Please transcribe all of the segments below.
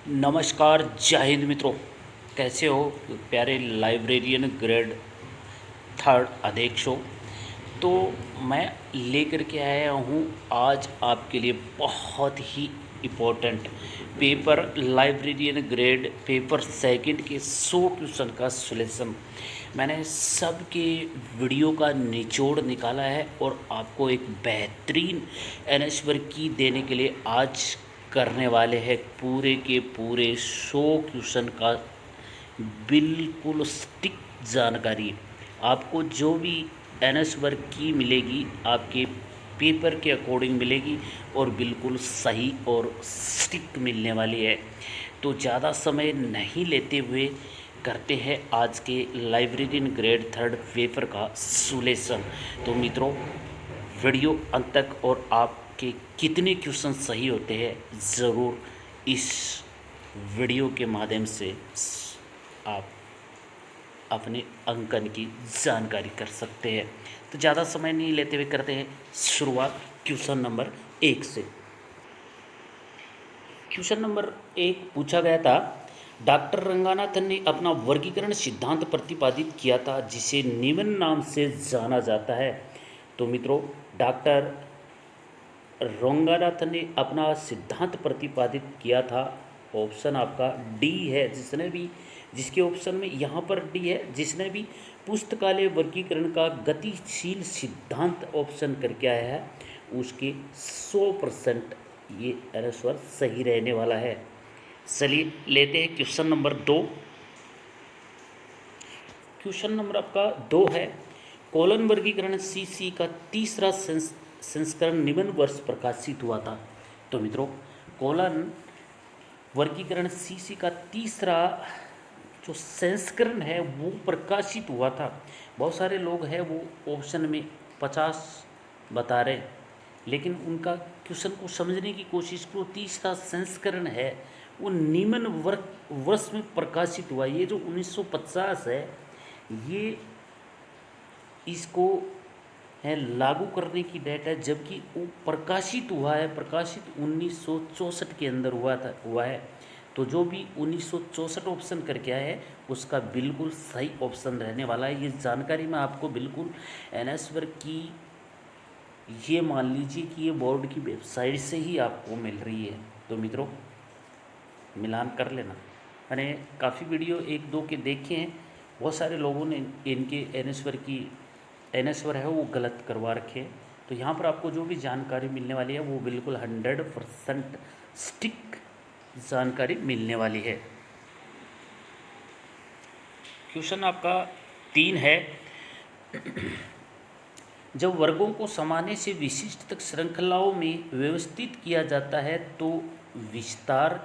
नमस्कार, जय हिंद मित्रों। कैसे हो प्यारे लाइब्रेरियन ग्रेड थर्ड अध्यक्ष हो। तो मैं लेकर के आया हूँ आज आपके लिए बहुत ही important paper librarian grade paper second के 100 क्वेश्चन का सॉल्यूशन। मैंने सबके वीडियो का निचोड़ निकाला है और आपको एक बेहतरीन आंसर की देने के लिए आज करने वाले हैं पूरे के पूरे 100 क्वेश्चन का बिल्कुल स्टिक जानकारी। आपको जो भी आंसर की मिलेगी आपके पेपर के अकॉर्डिंग मिलेगी और बिल्कुल सही और स्टिक मिलने वाली है। तो ज़्यादा समय नहीं लेते हुए करते हैं आज के लाइब्रेरियन ग्रेड थर्ड पेपर का सॉल्यूशन। तो मित्रों, वीडियो अंत तक और आपके कितने क्वेश्चन सही होते हैं ज़रूर इस वीडियो के माध्यम से आप अपने अंकन की जानकारी कर सकते हैं। तो ज़्यादा समय नहीं लेते हुए करते हैं शुरुआत क्वेश्चन नंबर 1 से। क्वेश्चन नंबर 1 पूछा गया था, डॉक्टर रंगनाथन ने अपना वर्गीकरण सिद्धांत प्रतिपादित किया था जिसे निम्न नाम से जाना जाता है। तो मित्रों, डॉक्टर रंगनाथन ने अपना सिद्धांत प्रतिपादित किया था। ऑप्शन आपका डी है। जिसके ऑप्शन में यहाँ पर डी है, जिसने भी पुस्तकालय वर्गीकरण का गतिशील सिद्धांत ऑप्शन करके आया है उसके 100% ये आंसर सही रहने वाला है। चलिए लेते हैं क्वेश्चन नंबर 2। क्वेश्चन नंबर आपका 2 है, कॉलन वर्गीकरण सीसी का तीसरा संस्करण निम्न वर्ष प्रकाशित हुआ था। तो मित्रों, कॉलन वर्गीकरण सीसी का तीसरा जो संस्करण है वो प्रकाशित हुआ था। बहुत सारे लोग हैं वो ऑप्शन में 50 बता रहे, लेकिन उनका क्वेश्चन को समझने की कोशिश करो। तीसरा संस्करण है वो निम्न वर्ष में प्रकाशित हुआ। ये जो 1950 है ये इसको है लागू करने की डेट है, जबकि वो प्रकाशित हुआ है 1964 के अंदर हुआ है। तो जो भी 1964 ऑप्शन करके आया है उसका बिल्कुल सही ऑप्शन रहने वाला है। ये जानकारी मैं आपको बिल्कुल एनएसवर की ये मान लीजिए कि ये बोर्ड की वेबसाइट से ही आपको मिल रही है। तो मित्रों, मिलान कर लेना। मैंने काफ़ी वीडियो 1-2 के देखे हैं, बहुत सारे लोगों ने इनके एनएसवर है वो गलत करवा रखे हैं। तो यहाँ पर आपको जो भी जानकारी मिलने वाली है वो बिल्कुल 100% स्टिक जानकारी मिलने वाली है। क्वेश्चन आपका 3 है, जब वर्गों को सामान्य से विशिष्ट तक श्रृंखलाओं में व्यवस्थित किया जाता है तो विस्तार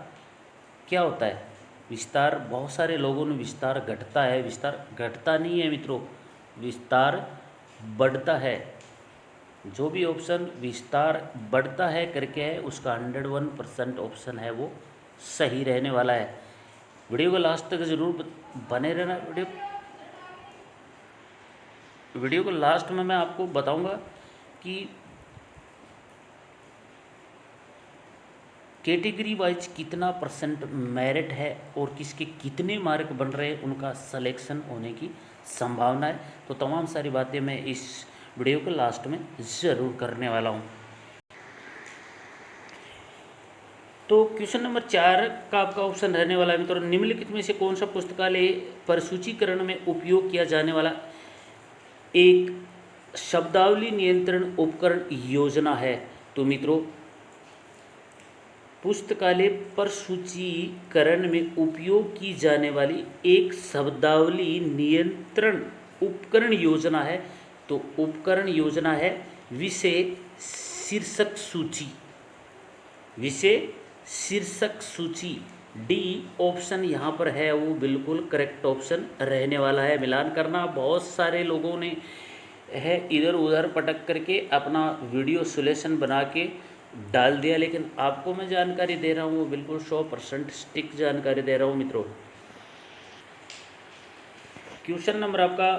क्या होता है? विस्तार, बहुत सारे लोगों ने विस्तार घटता है, विस्तार घटता नहीं है मित्रों, विस्तार बढ़ता है। जो भी ऑप्शन विस्तार बढ़ता है करके है उसका 101% ऑप्शन है वो सही रहने वाला है। वीडियो को लास्ट तक ज़रूर बने रहना। वीडियो को लास्ट में मैं आपको बताऊंगा कि कैटेगरी वाइज कितना परसेंट मेरिट है और किसके कितने मार्क बन रहे हैं, उनका सिलेक्शन होने की संभावना है। तो तमाम सारी बातें मैं इस वीडियो के लास्ट में ज़रूर करने वाला हूँ। तो क्वेश्चन नंबर 4 का आपका ऑप्शन रहने वाला है मित्रों, निम्नलिखित में से कौन सा पुस्तकालय पर सूचीकरण में उपयोग किया जाने वाला एक शब्दावली नियंत्रण उपकरण योजना है? तो मित्रों, पुस्तकालय पर सूचीकरण में उपयोग की जाने वाली एक शब्दावली नियंत्रण उपकरण योजना है। तो उपकरण योजना है विषय शीर्षक सूची। विषय शीर्षक सूची डी ऑप्शन यहाँ पर है वो बिल्कुल करेक्ट ऑप्शन रहने वाला है। मिलान करना। बहुत सारे लोगों ने है इधर उधर पटक करके अपना वीडियो सॉल्यूशन बना के डाल दिया, लेकिन आपको मैं जानकारी दे रहा हूँ वो बिल्कुल 100% स्टिक जानकारी दे रहा हूँ मित्रों। क्वेश्चन नंबर आपका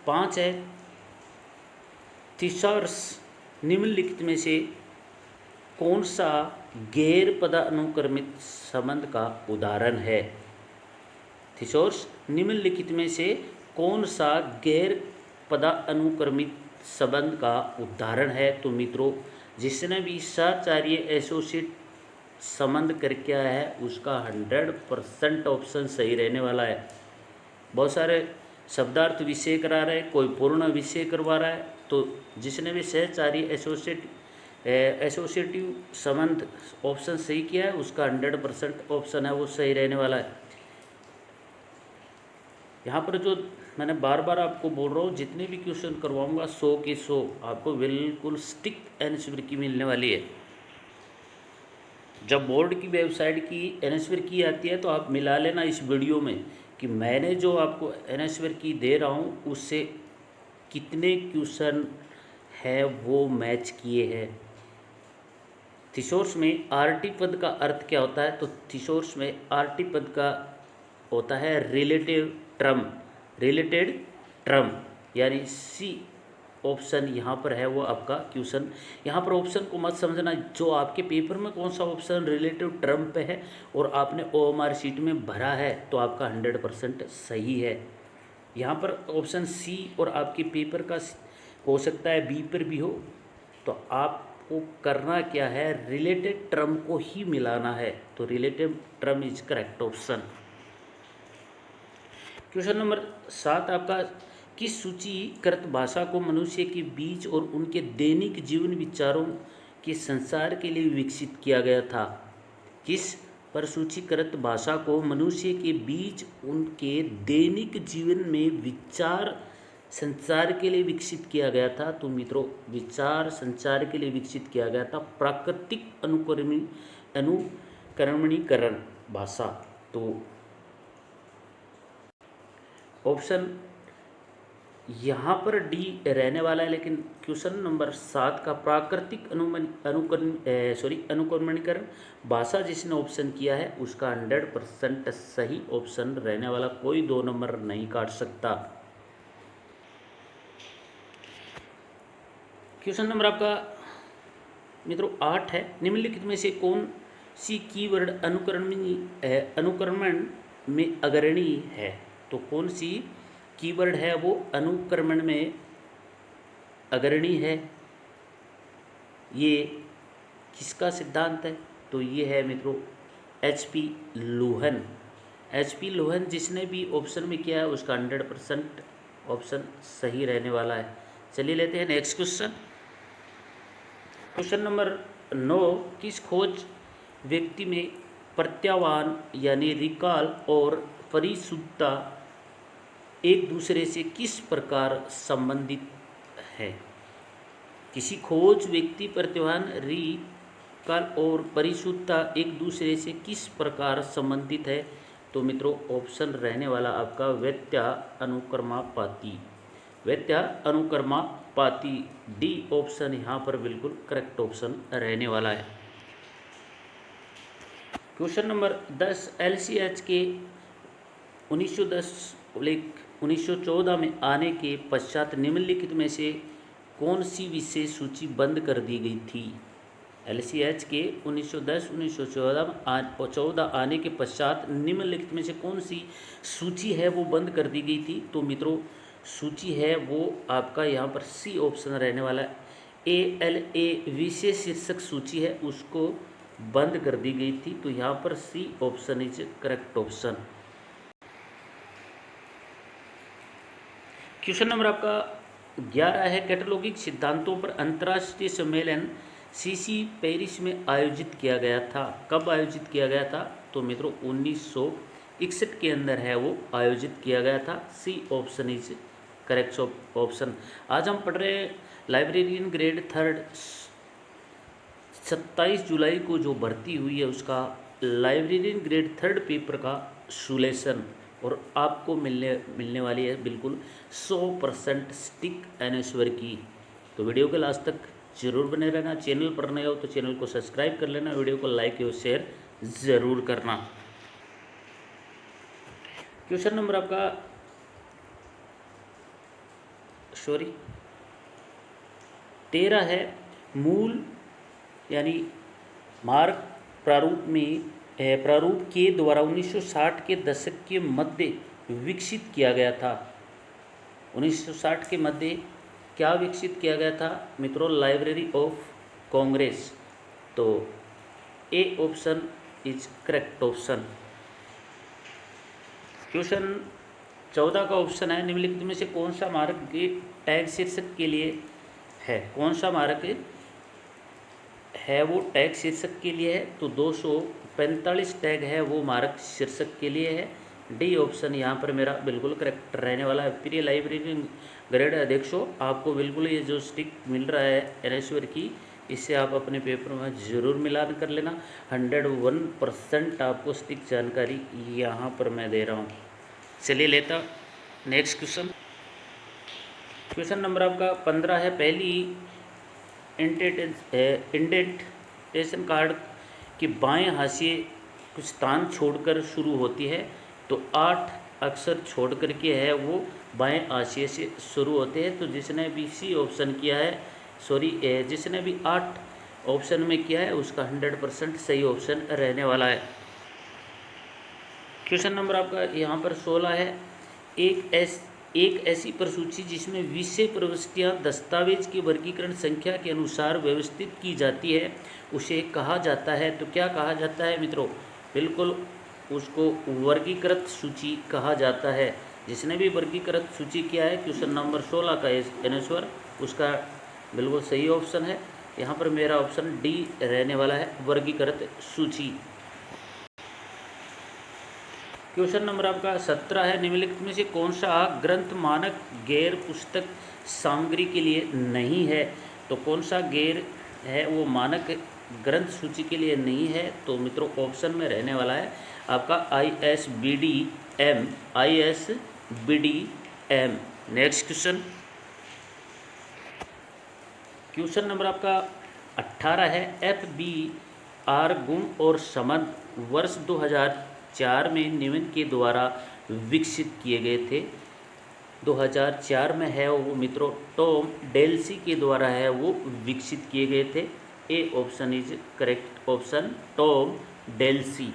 5 है, थिसॉरस निम्नलिखित में से कौन सा गैर पदानुक्रमित संबंध का उदाहरण है? थिसॉरस निम्नलिखित में से कौन सा गैर पदानुक्रमित संबंध का उदाहरण है? तो मित्रों, जिसने भी साचार्य एसोसिएट संबंध करके आया है उसका 100% ऑप्शन सही रहने वाला है। बहुत सारे शब्दार्थ विषय करा रहे, कोई पूर्ण विषय करवा रहा है, तो जिसने भी सहचार्य एसोसिएटिव संबंध ऑप्शन सही किया है उसका 100% ऑप्शन है वो सही रहने वाला है। यहाँ पर जो मैंने बार बार आपको बोल रहा हूँ, जितने भी क्वेश्चन करवाऊँगा 100 के 100 आपको बिल्कुल स्टिक आंसर की मिलने वाली है। जब बोर्ड की वेबसाइट की आंसर की आती है तो आप मिला लेना इस वीडियो में कि मैंने जो आपको आंसर की दे रहा हूँ उससे कितने क्वेश्चन है वो मैच किए हैं। थिसॉरस में आरटी पद का अर्थ क्या होता है? तो थिसॉरस में आरटी पद का होता है रिलेटेड टर्म, यानी सी ऑप्शन यहाँ पर है वो आपका क्वेश्चन। यहाँ पर ऑप्शन को मत समझना, जो आपके पेपर में कौन सा ऑप्शन रिलेटिव टर्म पे है और आपने ओएमआर शीट में भरा है तो आपका 100% सही है। यहाँ पर ऑप्शन सी और आपके पेपर का हो सकता है बी पर भी हो, तो आपको करना क्या है, रिलेटेड टर्म को ही मिलाना है। तो relative term is correct option. Question number 7 आपका, किस सूचीकृत भाषा को मनुष्य के बीच और उनके दैनिक जीवन विचारों के संसार के लिए विकसित किया गया था? किस पर सूचीकृत भाषा को मनुष्य के बीच उनके दैनिक जीवन में विचार संचार के लिए विकसित किया गया था? तो मित्रों, विचार संचार के लिए विकसित किया गया था प्राकृतिक अनुकरणीकरण भाषा। तो ऑप्शन यहाँ पर डी रहने वाला है, लेकिन क्वेश्चन नंबर 7 का प्राकृतिक अनुकरणीकरण भाषा जिसने ऑप्शन किया है उसका 100% सही ऑप्शन रहने वाला, कोई 2 नंबर नहीं काट सकता। क्वेश्चन नंबर आपका मित्रों 8 है, निम्नलिखित में से कौन सी कीवर्ड अनुक्रमण में अग्रणी है? तो कौन सी कीवर्ड है वो अनुक्रमण में अग्रणी है? ये किसका सिद्धांत है? तो ये है मित्रों HP लोहन। HP लोहन जिसने भी ऑप्शन में किया है उसका 100% ऑप्शन सही रहने वाला है। चलिए लेते हैं नेक्स्ट क्वेश्चन। क्वेश्चन नंबर 9, किस खोज व्यक्ति में प्रत्यावान यानी रिकॉल और परिशुद्धता एक दूसरे से किस प्रकार संबंधित है? किसी खोज व्यक्ति प्रत्यावान रिकॉल और परिशुद्धता एक दूसरे से किस प्रकार संबंधित है? तो मित्रों ऑप्शन रहने वाला आपका व्यत्यानुक्रमापाती डी ऑप्शन यहाँ पर बिल्कुल करेक्ट ऑप्शन रहने वाला है। क्वेश्चन नंबर 10, LCH के 1914 में आने के पश्चात निम्नलिखित में से कौन सी विशेष सूची बंद कर दी गई थी? LCH के 1914 आने के पश्चात निम्नलिखित में से कौन सी सूची है वो बंद कर दी गई थी? तो मित्रों सूची है वो आपका यहाँ पर सी ऑप्शन रहने वाला है। ALA विशेष शीर्षक सूची है उसको बंद कर दी गई थी, तो यहाँ पर C option is correct option. Question number आपका 11 है, कैटलॉगिंग सिद्धांतों पर अंतर्राष्ट्रीय सम्मेलन CC पेरिस में आयोजित किया गया था। कब आयोजित किया गया था? तो मित्रों 1961 के अंदर है वो आयोजित किया गया था। C option is correct option. आज हम पढ़ रहे हैं लाइब्रेरियन ग्रेड 3 27 जुलाई को जो भर्ती हुई है उसका लाइब्रेरियन ग्रेड 3 पेपर का सोल्यूशन, और आपको मिलने वाली है बिल्कुल 100% स्टिक आंसर की। तो वीडियो के लास्ट तक जरूर बने रहना। चैनल पर नए हो तो चैनल को सब्सक्राइब कर लेना, वीडियो को लाइक और शेयर ज़रूर करना। क्वेश्चन नंबर आपका 13 है, मूल यानी मार्क प्रारूप के द्वारा 1960 के दशक के मध्य विकसित किया गया था। 1960 के मध्य क्या विकसित किया गया था मित्रों? Library of Congress. तो A option is correct option. Question 14 का ऑप्शन है, निम्नलिखित में से कौन सा मार्क टैग शीर्षक के लिए है? कौन सा मार्क है वो टैग शीर्षक के लिए है? तो 245 टैग है वो मार्क शीर्षक के लिए है। डी ऑप्शन यहाँ पर मेरा बिल्कुल करेक्ट रहने वाला है। प्रिय लाइब्रेरी ग्रेड अध्यक्षों, आपको बिल्कुल ये जो स्टिक मिल रहा है एनएसवर की, इससे आप अपने पेपर में ज़रूर मिलान कर लेना। 101% आपको स्टिक जानकारी यहाँ पर मैं दे रहा हूँ। चलिए लेता नेक्स्ट क्वेश्चन। क्वेश्चन नंबर आपका 15 है। पहली इंडेंटेशन कार्ड के बाएं हाशिए कुछ स्थान छोड़कर शुरू होती है, तो 8 अक्षर छोड़ करके है वो बाएं हाशिए से शुरू होते हैं। तो जिसने भी सी ऑप्शन किया है, जिसने भी 8 ऑप्शन में किया है उसका 100% सही ऑप्शन रहने वाला है। क्वेश्चन नंबर आपका यहाँ पर 16 है। एक ऐसी प्रसूची जिसमें विषय प्रविष्टियाँ दस्तावेज की वर्गीकरण संख्या के अनुसार व्यवस्थित की जाती है उसे कहा जाता है। तो क्या कहा जाता है मित्रों? बिल्कुल उसको वर्गीकृत सूची कहा जाता है। जिसने भी वर्गीकृत सूची किया है क्वेश्चन नंबर 16 का आंसर उसका बिल्कुल सही ऑप्शन है। यहाँ पर मेरा ऑप्शन डी रहने वाला है, वर्गीकृत सूची। क्वेश्चन नंबर आपका 17 है। निम्नलिखित में से कौन सा ग्रंथ मानक गैर पुस्तक सामग्री के लिए नहीं है? तो कौन सा गैर है वो मानक ग्रंथ सूची के लिए नहीं है? तो मित्रों ऑप्शन में रहने वाला है आपका ISBD-M। Next question. Question number आपका 18 है। FBR गुण और समद वर्ष 2004 में निम्न के द्वारा विकसित किए गए थे। 2004 में है वो मित्रों टॉम डेल्सी के द्वारा है वो विकसित किए गए थे। ए option is correct option, Tom Delsey.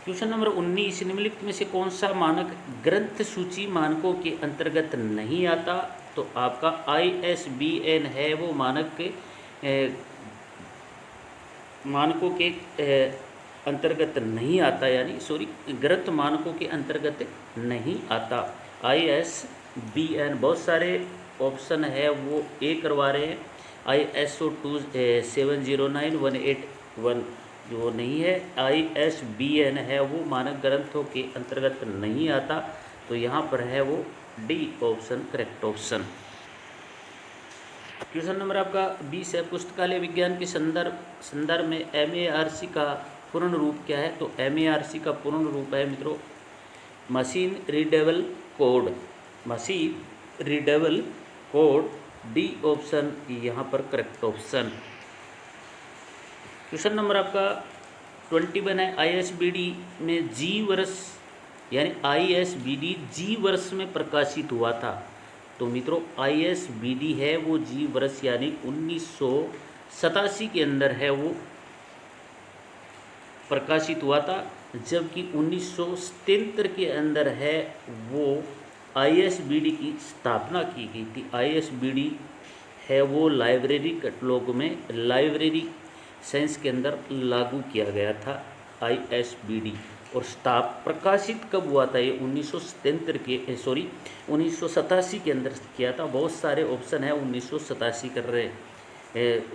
Question number 19, निम्नलिखित में से कौन सा मानक ग्रंथ सूची मानकों के अंतर्गत नहीं आता? तो आपका ISBN है वो मानकों के अंतर्गत नहीं आता, यानी ग्रंथ मानकों के अंतर्गत नहीं आता। ISBN बहुत सारे ऑप्शन है वो ए करवा रहे हैं। ISO 2709181 जो नहीं है, ISBN है वो मानक ग्रंथों के अंतर्गत नहीं आता। तो यहाँ पर है वो D option correct option. Question number आपका 20 है। पुस्तकालय विज्ञान के संदर्भ में MARC का पूर्ण रूप क्या है? तो MARC का पूर्ण रूप है मित्रों machine readable code. Machine readable code, D option यहाँ पर करेक्ट ऑप्शन। क्वेश्चन नंबर आपका 21 है। ISBD में G वर्ष यानी ISBD G वर्ष में प्रकाशित हुआ था। तो मित्रों ISBD है वो G वर्ष यानी 1987 के अंदर है वो प्रकाशित हुआ था, जबकि 1977 के अंदर है वो ISBD की स्थापना की गई थी। ISBD है वो लाइब्रेरी कैटलॉग में लाइब्रेरी साइंस के अंदर लागू किया गया था ISBD। और प्रकाशित कब हुआ था? ये 1987 के अंदर किया था। बहुत सारे ऑप्शन है 1987 कर रहे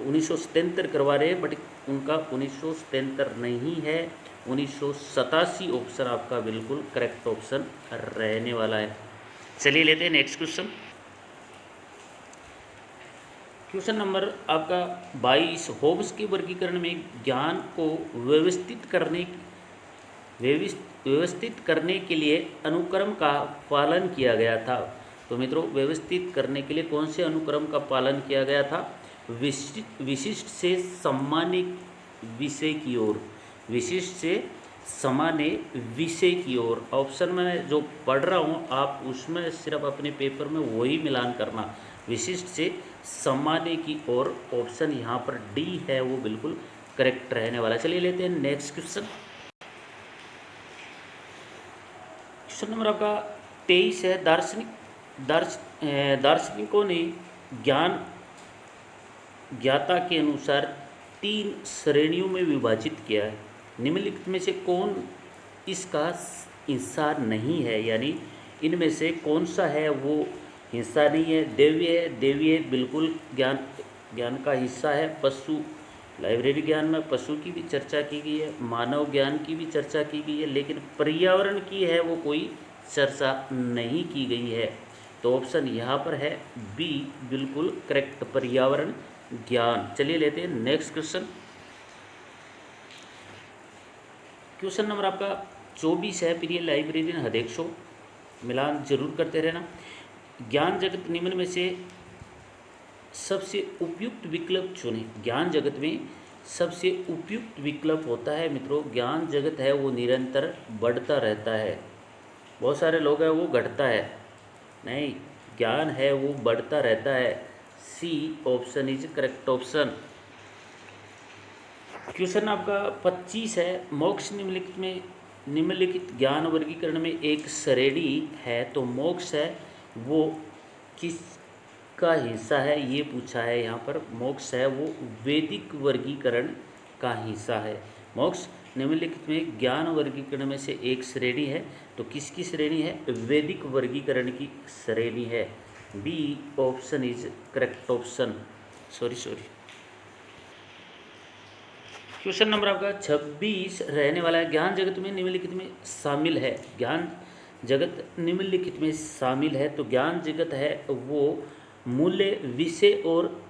1977 करवा रहे हैं, बट उनका 1977 नहीं है, 1987 ऑप्शन आपका बिल्कुल करेक्ट ऑप्शन रहने वाला है। चलिए लेते हैं नेक्स्ट क्वेश्चन। क्वेश्चन नंबर आपका 22, होब्स के वर्गीकरण में ज्ञान को व्यवस्थित करने के लिए अनुक्रम का पालन किया गया था। तो मित्रों व्यवस्थित करने के लिए कौन से अनुक्रम का पालन किया गया था? विशिष्ट से सामान्य विषय की ओर, विशिष्ट से सामान्य विषय की ओर। ऑप्शन में जो पढ़ रहा हूँ आप उसमें सिर्फ अपने पेपर में वही मिलान करना। विशिष्ट से सामान्य की ओर। ऑप्शन यहाँ पर डी है वो बिल्कुल करेक्ट रहने वाला। चलिए लेते हैं नेक्स्ट क्वेश्चन। क्वेश्चन नंबर आपका 23 है। दार्शनिकों ने ज्ञान ज्ञाता के अनुसार 3 श्रेणियों में विभाजित किया है। निम्नलिखित में से कौन इसका हिस्सा नहीं है, यानी इनमें से कौन सा है वो हिस्सा नहीं है। देवीय बिल्कुल ज्ञान का हिस्सा है। पशु, लाइब्रेरी ज्ञान में पशु की भी चर्चा की गई है, मानव ज्ञान की भी चर्चा की गई है, लेकिन पर्यावरण की है वो कोई चर्चा नहीं की गई है। तो ऑप्शन यहाँ पर है बी बिल्कुल करेक्ट, पर्यावरण ज्ञान। चलिए लेते हैं नेक्स्ट क्वेश्चन। क्वेश्चन नंबर आपका 24 है। प्रिय लाइब्रेरियन हदेशों, मिलान जरूर करते रहना। ज्ञान जगत निम्न में से सबसे उपयुक्त विकल्प चुने। ज्ञान जगत में सबसे उपयुक्त विकल्प होता है मित्रों, ज्ञान जगत है वो निरंतर बढ़ता रहता है। बहुत सारे लोग हैं वो घटता है, नहीं, ज्ञान है वो बढ़ता रहता है। C option is correct option. Question आपका 25 है। मोक्ष निम्नलिखित ज्ञान वर्गीकरण में एक श्रेणी है, तो मोक्ष है वो किसका हिस्सा है ये पूछा है यहाँ पर। मोक्ष है वो वैदिक वर्गीकरण का हिस्सा है। मोक्ष निम्नलिखित में ज्ञान वर्गीकरण में से एक श्रेणी है, तो किसकी श्रेणी है? वैदिक वर्गीकरण की श्रेणी है। B option is correct option. Sorry. Question number आपका 26 रहने वाला है। ज्ञान जगत में निम्नलिखित में शामिल है। ज्ञान जगत निम्नलिखित में शामिल है, तो ज्ञान जगत है वो मूल्य, विषय और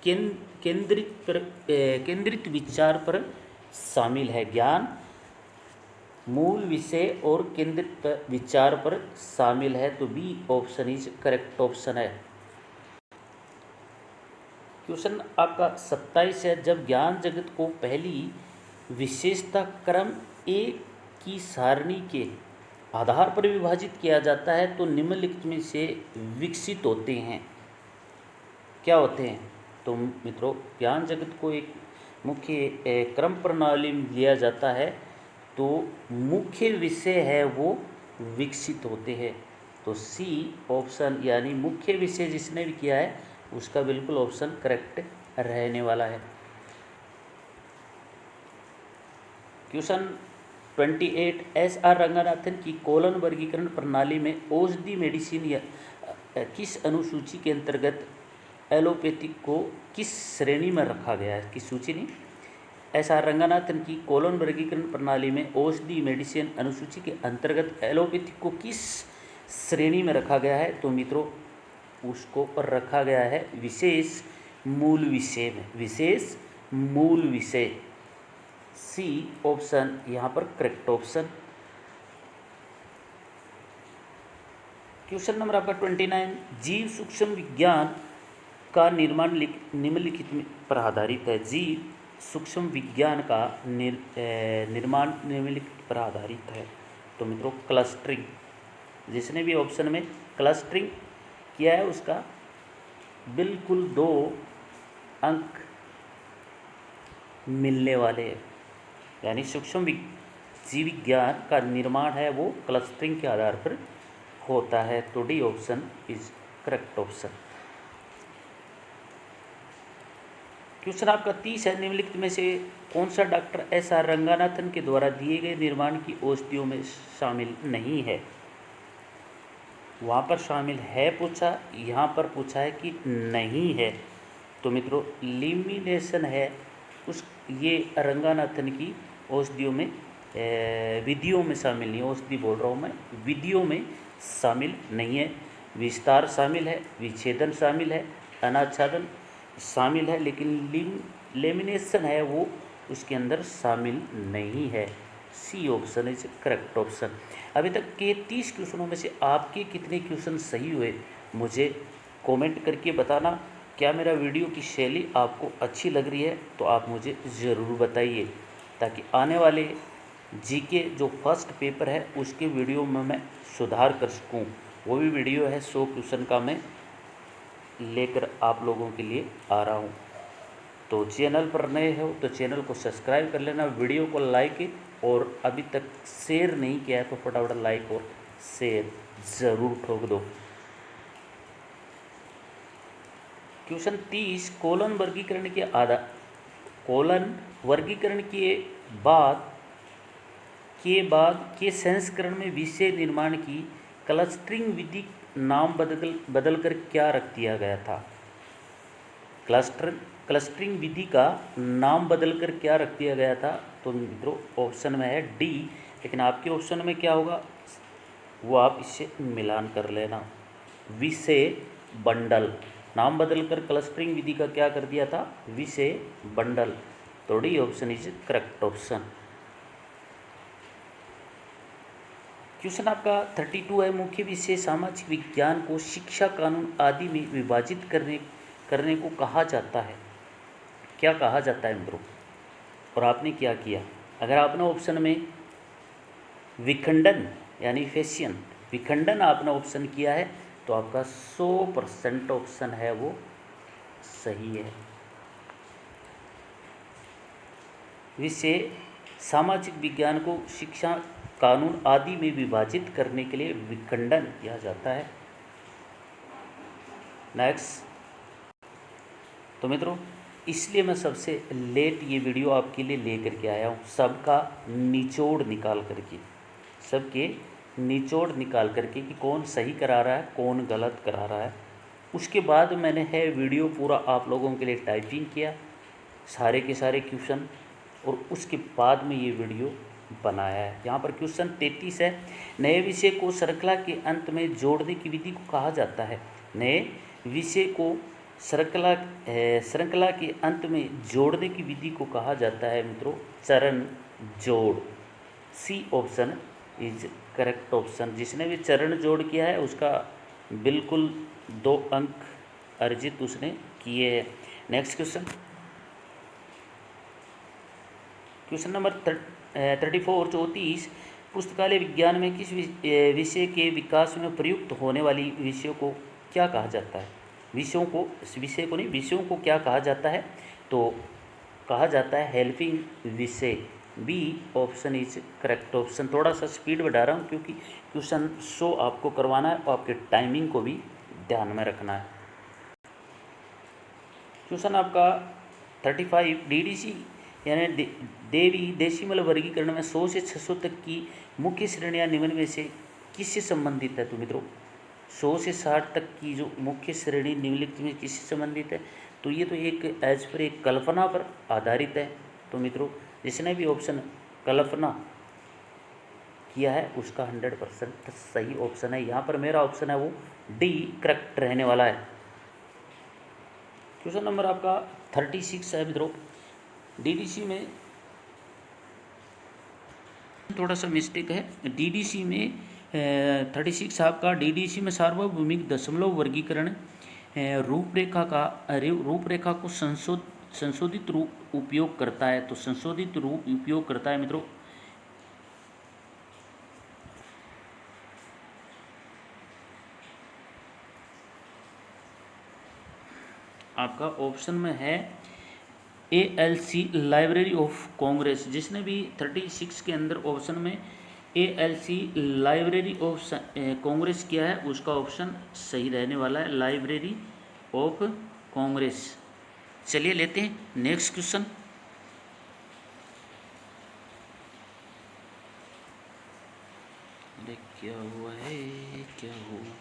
केंद्रित विचार पर शामिल है। ज्ञान मूल, विषय और केंद्रित विचार पर शामिल है, तो B option is correct option है। क्वेश्चन आपका 27 है। जब ज्ञान जगत को पहली विशेषता क्रम ए की सारणी के आधार पर विभाजित किया जाता है, तो निम्नलिखित में से विकसित होते हैं। क्या होते हैं? तो मित्रों, ज्ञान जगत को एक मुख्य क्रम प्रणाली में दिया जाता है, तो मुख्य विषय है वो विकसित होते हैं। तो सी ऑप्शन, यानी मुख्य विषय जिसने भी किया है उसका बिल्कुल ऑप्शन करेक्ट रहने वाला है। क्वेश्चन 28, एस आर रंगनाथन की कोलन वर्गीकरण प्रणाली में औषधि मेडिसिन या किस अनुसूची के अंतर्गत एलोपैथिक को किस श्रेणी में रखा गया है? किस सूची नहीं, एस आर रंगनाथन की कोलन वर्गीकरण प्रणाली में औषधि मेडिसिन अनुसूची के अंतर्गत एलोपैथिक को किस श्रेणी में रखा गया है? तो मित्रों, उसको पर रखा गया है विशेष मूल विषय में। विशेष मूल विषय, सी ऑप्शन यहाँ पर करेक्ट ऑप्शन। क्वेश्चन नंबर आपका 29, जीव सूक्ष्म विज्ञान का निर्माण निम्नलिखित पर आधारित है। जीव सूक्ष्म विज्ञान का निर्माण निम्नलिखित पर आधारित है। तो मित्रों, क्लस्टरिंग, जिसने भी ऑप्शन में क्लस्टरिंग किया है उसका बिल्कुल 2 अंक मिलने वाले हैं। यानी सूक्ष्म जीव विज्ञान का निर्माण है वो क्लस्टरिंग के आधार पर होता है, तो D option is correct option. Question आपका 30 है। निम्नलिखित में से कौन सा डॉक्टर एस आर रंगनाथन के द्वारा दिए गए निर्माण की औषधियों में शामिल नहीं है? वहाँ पर शामिल है पूछा, यहाँ पर पूछा है कि नहीं है। तो मित्रों, लिमिनेशन है उस, ये रंगनाथन की औषधियों में विधियों में शामिल नहीं है। औषधि बोल रहा हूँ मैं, विधियों में शामिल नहीं है। विस्तार शामिल है, विच्छेदन शामिल है, अनाच्छादन शामिल है, लेकिन लेमिनेशन है वो उसके अंदर शामिल नहीं है। C option is correct option. अभी तक के 30 क्वेश्चनों में से आपके कितने क्वेश्चन सही हुए मुझे कमेंट करके बताना। क्या मेरा वीडियो की शैली आपको अच्छी लग रही है तो आप मुझे ज़रूर बताइए, ताकि आने वाले जीके जो फर्स्ट पेपर है उसके वीडियो में मैं सुधार कर सकूं। वो भी वीडियो है 100 क्वेश्चन का, मैं लेकर आप लोगों के लिए आ रहा हूँ। तो चैनल पर नए हो तो चैनल को सब्सक्राइब कर लेना, वीडियो को लाइक और अभी तक शेयर नहीं किया है तो फटाफट लाइक और शेयर ज़रूर ठोक दो। क्वेश्चन 30, कोलन वर्गीकरण बाद के संस्करण में विषय निर्माण की क्लस्टरिंग विधि नाम बदलकर क्या रख दिया गया था? क्लस्टरिंग विधि का नाम बदलकर क्या रख दिया गया था? तो मित्रों ऑप्शन में है डी, लेकिन आपके ऑप्शन में क्या होगा वो आप इससे मिलान कर लेना। विषय बंडल नाम बदलकर क्लस्टरिंग विधि का क्या कर दिया था? विषय बंडल। तो D option is correct option. Question आपका 32 है, मुख्य विषय सामाजिक विज्ञान को शिक्षा कानून आदि में विभाजित करने को कहा जाता है? क्या कहा जाता है मित्रों? और आपने क्या किया? अगर आपने ऑप्शन में विखंडन यानी फेसियन विखंडन आपने ऑप्शन किया है तो आपका 100% ऑप्शन है वो सही है। विषय सामाजिक विज्ञान को शिक्षा कानून आदि में विभाजित करने के लिए विखंडन किया जाता है। नेक्स्ट, तो मित्रों इसलिए मैं सबसे लेट ये वीडियो आपके लिए लेकर के आया हूँ, सबका निचोड़ निकाल करके कि कौन सही करा रहा है कौन गलत करा रहा है। उसके बाद मैंने है वीडियो पूरा आप लोगों के लिए टाइपिंग किया सारे के सारे क्वेश्चन, और उसके बाद में ये वीडियो बनाया है। यहाँ पर क्वेश्चन 33 है, नए विषय को श्रृंखला के अंत में जोड़ने की विधि को कहा जाता है? नए विषय को श्रृंखला के अंत में जोड़ने की विधि को कहा जाता है मित्रों चरण जोड़। C option is correct option. जिसने भी चरण जोड़ किया है उसका बिल्कुल 2 अंक अर्जित उसने किए हैं। नेक्स्ट क्वेश्चन नंबर 34 34, पुस्तकालय विज्ञान में किस विषय के विकास में प्रयुक्त होने वाली विषयों को क्या कहा जाता है? विषयों को क्या कहा जाता है? तो कहा जाता है हेल्पिंग विषय। B option is correct option. थोड़ा सा स्पीड बढ़ा रहा हूँ क्योंकि क्वेश्चन 100 आपको करवाना है और आपके टाइमिंग को भी ध्यान में रखना है। क्वेश्चन आपका 35, डीडीसी यानी देवी डेसिमल वर्गीकरण में 100 से 600 तक की मुख्य श्रेणियां निम्न में से किससे संबंधित है? तो मित्रों 100 से 60 तक की जो मुख्य श्रेणी निम्नलिखित में किससे संबंधित है? तो ये तो एक एज पर एक कल्पना पर आधारित है। तो मित्रों जिसने भी ऑप्शन कल्पना किया है उसका 100% सही ऑप्शन है। यहाँ पर मेरा ऑप्शन है वो डी करेक्ट रहने वाला है। क्वेश्चन नंबर आपका 36 है मित्रों, डीडीसी में थोड़ा सा मिस्टेक है। डीडीसी में 36 आपका डीडीसी में सार्वभौमिक दशमलव वर्गीकरण रूपरेखा को संशोधित रूप उपयोग करता है। तो संशोधित रूप उपयोग करता है मित्रों आपका ऑप्शन में है ALC लाइब्रेरी ऑफ कांग्रेस। जिसने भी 36 के अंदर ऑप्शन में ALC लाइब्रेरी ऑफ कांग्रेस किया है उसका ऑप्शन सही रहने वाला है, लाइब्रेरी ऑफ कांग्रेस। चलिए लेते हैं नेक्स्ट क्वेश्चन। अरे क्या हुआ है, क्या हुआ?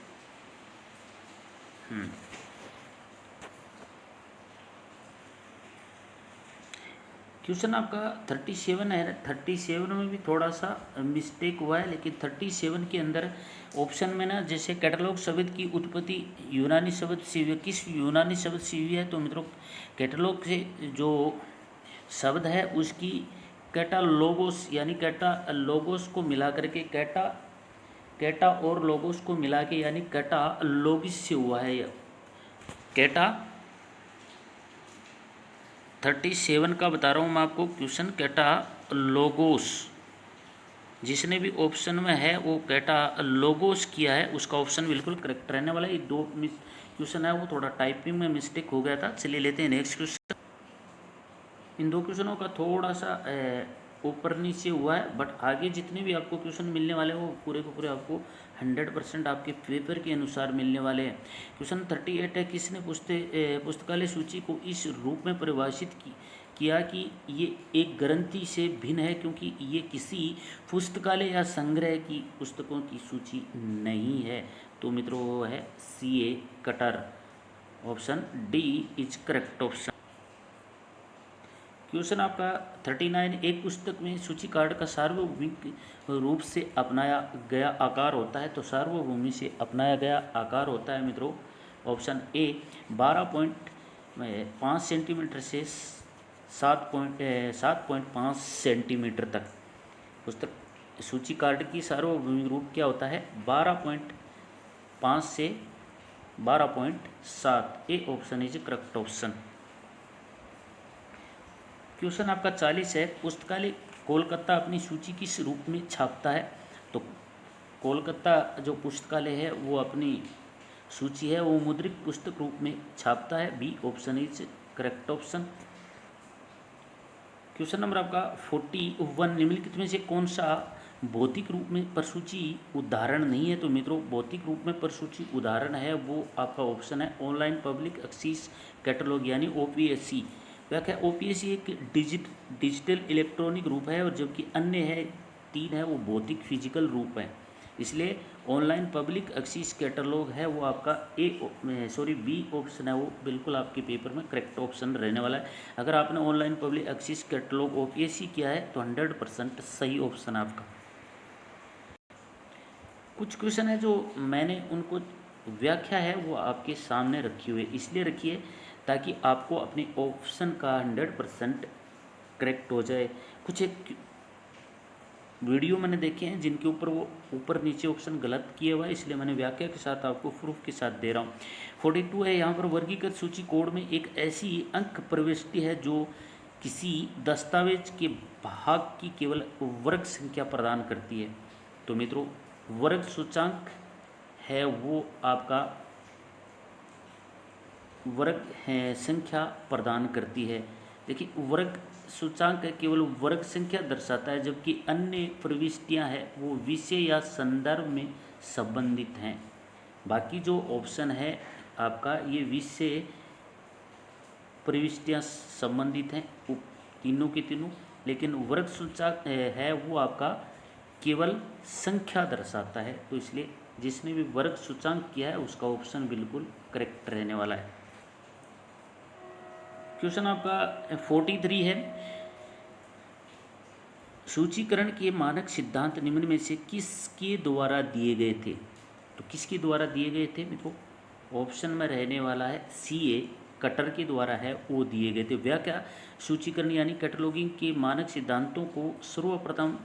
क्वेश्चन आपका 37 है। 37 में भी थोड़ा सा मिस्टेक हुआ है, लेकिन 37 के अंदर ऑप्शन में ना जैसे कैटलॉग शब्द की उत्पत्ति यूनानी शब्द से हुई, किस यूनानी शब्द से हुई है? तो मित्रों कैटलॉग से जो शब्द है उसकी कैटालोगोस यानी कैटालोगोस को मिला करके कैटा और लोगोस को मिला के यानी कैटालोगिस से हुआ है। कैटा 37 का बता रहा हूँ मैं आपको क्वेश्चन, कैटालोगोस। जिसने भी ऑप्शन में है वो कैटालोगोस किया है उसका ऑप्शन बिल्कुल करेक्ट रहने वाला है। ये 2 क्वेश्चन है वो थोड़ा टाइपिंग में मिस्टेक हो गया था। चलिए लेते हैं नेक्स्ट क्वेश्चन। इन दो क्वेश्चनों का थोड़ा सा ऊपर नीचे हुआ है, बट आगे जितने भी आपको क्वेश्चन मिलने वाले हैं वो पूरे के पूरे आपको 100% आपके पेपर के अनुसार मिलने वाले हैं। क्वेश्चन 38 है, किसने पुस्तकालय सूची को इस रूप में परिभाषित किया कि ये एक ग्रंथि से भिन्न है, क्योंकि ये किसी पुस्तकालय या संग्रह की पुस्तकों की सूची नहीं है। तो मित्रों वो है C.A. Cutter. Option D is correct option. Question आपका 39, एक पुस्तक में सूची कार्ड का सार्वभौमिक रूप से अपनाया गया आकार होता है, तो सार्वभौमी से अपनाया गया आकार होता है मित्रों ऑप्शन ए 12.5 सेंटीमीटर से 7.5 सेंटीमीटर तक। पुस्तक सूची कार्ड की सार्वभौमिक रूप क्या होता है? 12.5 से 12.7। ए option is correct option. Question आपका 40 है, पुस्तकालय कोलकाता अपनी सूची किस रूप में छापता है? तो कोलकाता जो पुस्तकालय है वो अपनी सूची है वो मुद्रित पुस्तक रूप में छापता है। B option is correct option. Question number आपका 41, निम्नलिखित में से कौन सा भौतिक रूप में प्रसूची उदाहरण नहीं है? तो मित्रों भौतिक रूप में प्रसूची उदाहरण है वो आपका ऑप्शन है ऑनलाइन पब्लिक एक्सेस कैटलॉग यानी OPSC। व्याख्या, OPSC एक डिजिटल इलेक्ट्रॉनिक रूप है, और जबकि अन्य है 3 है वो भौतिक फिजिकल रूप है। इसलिए ऑनलाइन पब्लिक एक्सेस कैटलॉग है वो आपका बी ऑप्शन है वो बिल्कुल आपके पेपर में करेक्ट ऑप्शन रहने वाला है। अगर आपने online public access catalog OPSC किया है तो 100% सही ऑप्शन है आपका। कुछ क्वेश्चन है जो मैंने उनको व्याख्या है वो आपके सामने रखी हुई है, इसलिए रखिए ताकि आपको अपने ऑप्शन का 100% करेक्ट हो जाए। कुछ एक वीडियो मैंने देखे हैं जिनके ऊपर वो ऊपर नीचे ऑप्शन गलत किए हुआ है, इसलिए मैंने व्याख्या के साथ आपको प्रूफ के साथ दे रहा हूँ। 42 है, यहाँ पर वर्गीकृत सूची कोड में एक ऐसी अंक प्रविष्टि है जो किसी दस्तावेज के भाग की केवल वर्ग संख्या प्रदान करती है। तो मित्रों वर्ग सूचांक है वो आपका वर्ग है संख्या प्रदान करती है। देखिए वर्ग सूचांक केवल वर्ग संख्या दर्शाता है, जबकि अन्य प्रविष्टियां हैं वो विषय या संदर्भ में संबंधित हैं। बाकी जो ऑप्शन है आपका ये विषय प्रविष्टियां संबंधित हैं तीनों के तीनों, लेकिन वर्ग सूचांक है वो आपका केवल संख्या दर्शाता है। तो इसलिए जिसने भी वर्ग सूचांक किया है उसका ऑप्शन बिल्कुल करेक्ट रहने वाला है। क्वेश्चन आपका 43 है, सूचीकरण के मानक सिद्धांत निम्न में से किसके द्वारा दिए गए थे? तो किसके द्वारा दिए गए थे मित्रों? ऑप्शन में रहने वाला है C.A. कटर के द्वारा है वो दिए गए थे। व्याख्या, सूचीकरण यानी कैटलॉगिंग के मानक सिद्धांतों को सर्वप्रथम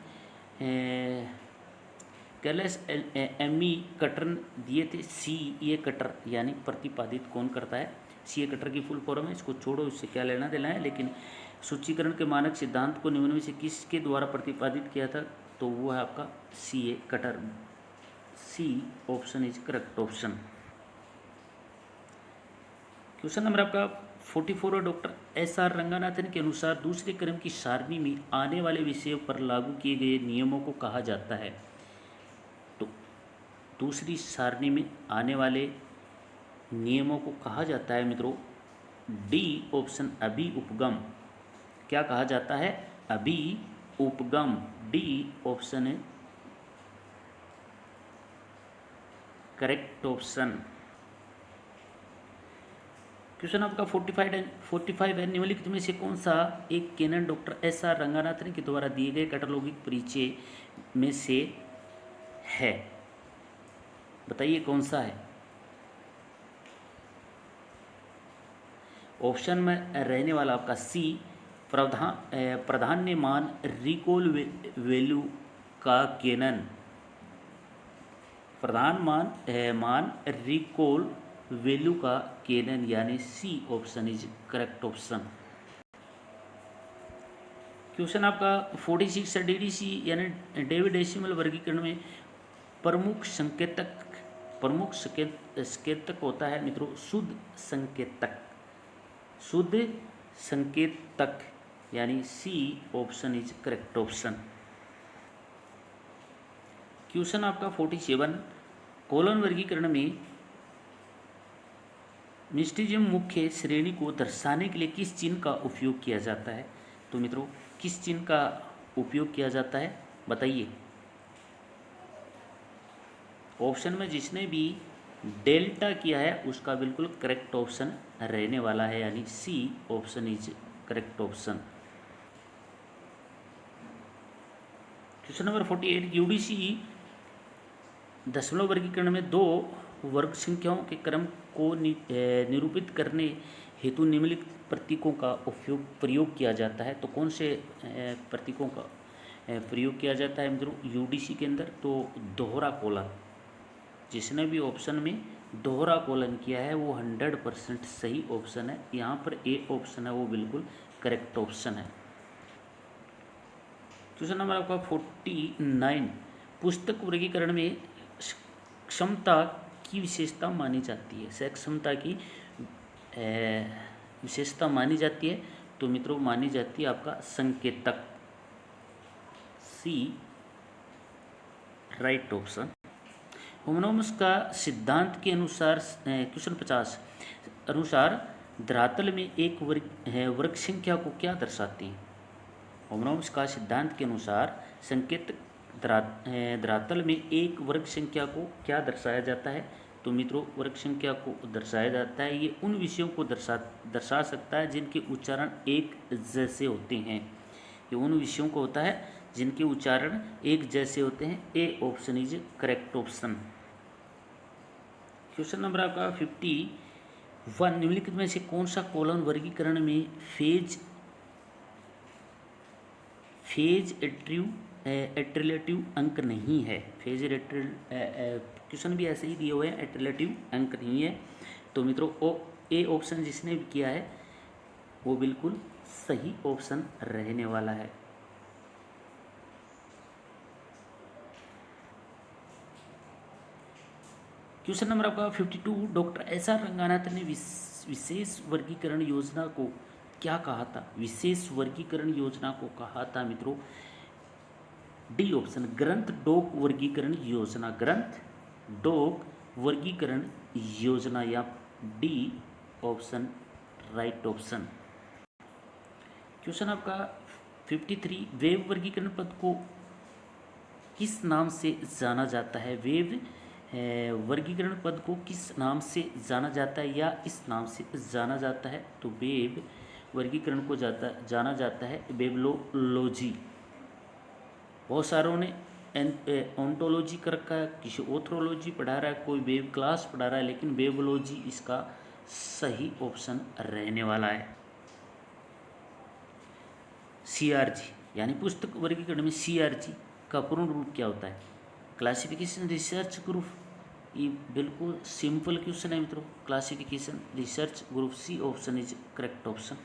कैलेस M.E. कटर दिए थे। C.A. कटर यानी प्रतिपादित कौन करता है? C.A. कटर की फुल फॉर्म है, इसको छोड़ो, इससे क्या लेना देना है। लेकिन सूचीकरण के मानक सिद्धांत को निम्न में से किसके द्वारा प्रतिपादित किया था? तो वो है आपका C.A. Cutter. C option is correct option. Question number आपका 44 है, डॉक्टर S.R. रंगानाथन के अनुसार दूसरे क्रम की सारणी में आने वाले विषयों पर लागू किए गए नियमों को कहा जाता है। तो दूसरी सारणी में आने वाले नियमों को कहा जाता है मित्रों डी ऑप्शन अभी उपगम। क्या कहा जाता है? अभी उपगम। डी ऑप्शन है करेक्ट ऑप्शन। क्वेश्चन आपका 45 है, निम्नलिखित में से कौन सा एक कैनन डॉक्टर S.R. रंगानाथन के द्वारा दिए गए कैटलॉगिक परिचय में से है? बताइए कौन सा है? ऑप्शन में रहने वाला आपका C प्राधान्य मान रिकॉल वैल्यू का कैनन। प्रधान मान रिकॉल वैल्यू का कैनन यानी C option is correct option. Question आपका 46 है, DDC यानी डेविड डेसिमल वर्गीकरण में प्रमुख संकेतक प्रमुख संकेतक होता है मित्रों शुद्ध संकेतक, शुद्ध संकेतक, यानी C option is correct option. Question आपका 47, कोलन वर्गीकरण में मिस्टिज्म मुख्य श्रेणी को दर्शाने के लिए किस चिन्ह का उपयोग किया जाता है? तो मित्रों किस चिन्ह का उपयोग किया जाता है बताइए। ऑप्शन में जिसने भी डेल्टा किया है उसका बिल्कुल करेक्ट ऑप्शन रहने वाला है, यानी C option is correct option. Question number 48, UDC दशमलव वर्गीकरण में दो वर्ग संख्याओं के क्रम को निरूपित करने हेतु निम्नलिखित प्रतीकों का प्रयोग किया जाता है। तो कौन से प्रतीकों का प्रयोग किया जाता है मित्रों यूडीसी के अंदर? तो दोहरा कोलन, जिसने भी ऑप्शन में दोहरा कोलन किया है वो 100% सही ऑप्शन है। यहाँ पर ए ऑप्शन है वो बिल्कुल करेक्ट ऑप्शन है। क्वेश्चन नंबर आपका 49, पुस्तक वर्गीकरण में क्षमता की विशेषता मानी जाती है, सक्षमता की विशेषता मानी जाती है। तो मित्रों मानी जाती है आपका संकेतक, सी राइट ऑप्शन। होमोनोमस का सिद्धांत के अनुसार क्वेश्चन 50 अनुसार धरातल में एक वर्ग संख्या को क्या दर्शाती है? होमोनोमस का सिद्धांत के अनुसार संकेतक धरातल में एक वर्ग संख्या को क्या दर्शाया जाता है? तो मित्रों वर्ग संख्या को दर्शाया जाता है, ये उन विषयों को दर्शा सकता है जिनके उच्चारण एक जैसे होते हैं। ये उन विषयों को होता है जिनके उच्चारण एक जैसे होते हैं। ए option is correct option. Question number आपका 51, निम्नलिखित में से कौन सा कोलन वर्गीकरण में फेज एट्रिलेटिव अंक नहीं है? फेज क्वेश्चन भी ऐसे ही दिए हुए हैं, एट्रिलेटिव अंक नहीं है। तो मित्रों ए ऑप्शन जिसने भी किया है वो बिल्कुल सही ऑप्शन रहने वाला है। क्वेश्चन नंबर आपका 52, डॉक्टर एस आर रंगानाथन ने विशेष वर्गीकरण योजना को क्या कहा था? विशेष वर्गीकरण योजना को कहा था मित्रों डी ऑप्शन, ग्रंथ डोक वर्गीकरण योजना, ग्रंथ डोक वर्गीकरण योजना, या D option right option. Question आपका 53, वेव वर्गीकरण पद को किस नाम से जाना जाता है? वेव वर्गीकरण पद को किस नाम से जाना जाता है या इस नाम से जाना जाता है? तो वेव वर्गीकरण को जाना जाता है वेवलोलॉजी। बहुत सारों ने ओंटोलॉजी कर रखा है, किसी ओथ्रोलॉजी पढ़ा रहा है, कोई वेव क्लास पढ़ा रहा है, लेकिन वेवलॉजी इसका सही ऑप्शन रहने वाला है। सीआरजी यानी पुस्तक वर्गीकरण में सीआरजी का पूर्ण रूप क्या होता है? Classification research group. ये बिल्कुल सिंपल क्वेश्चन है मित्रों, classification research group, C option is correct option.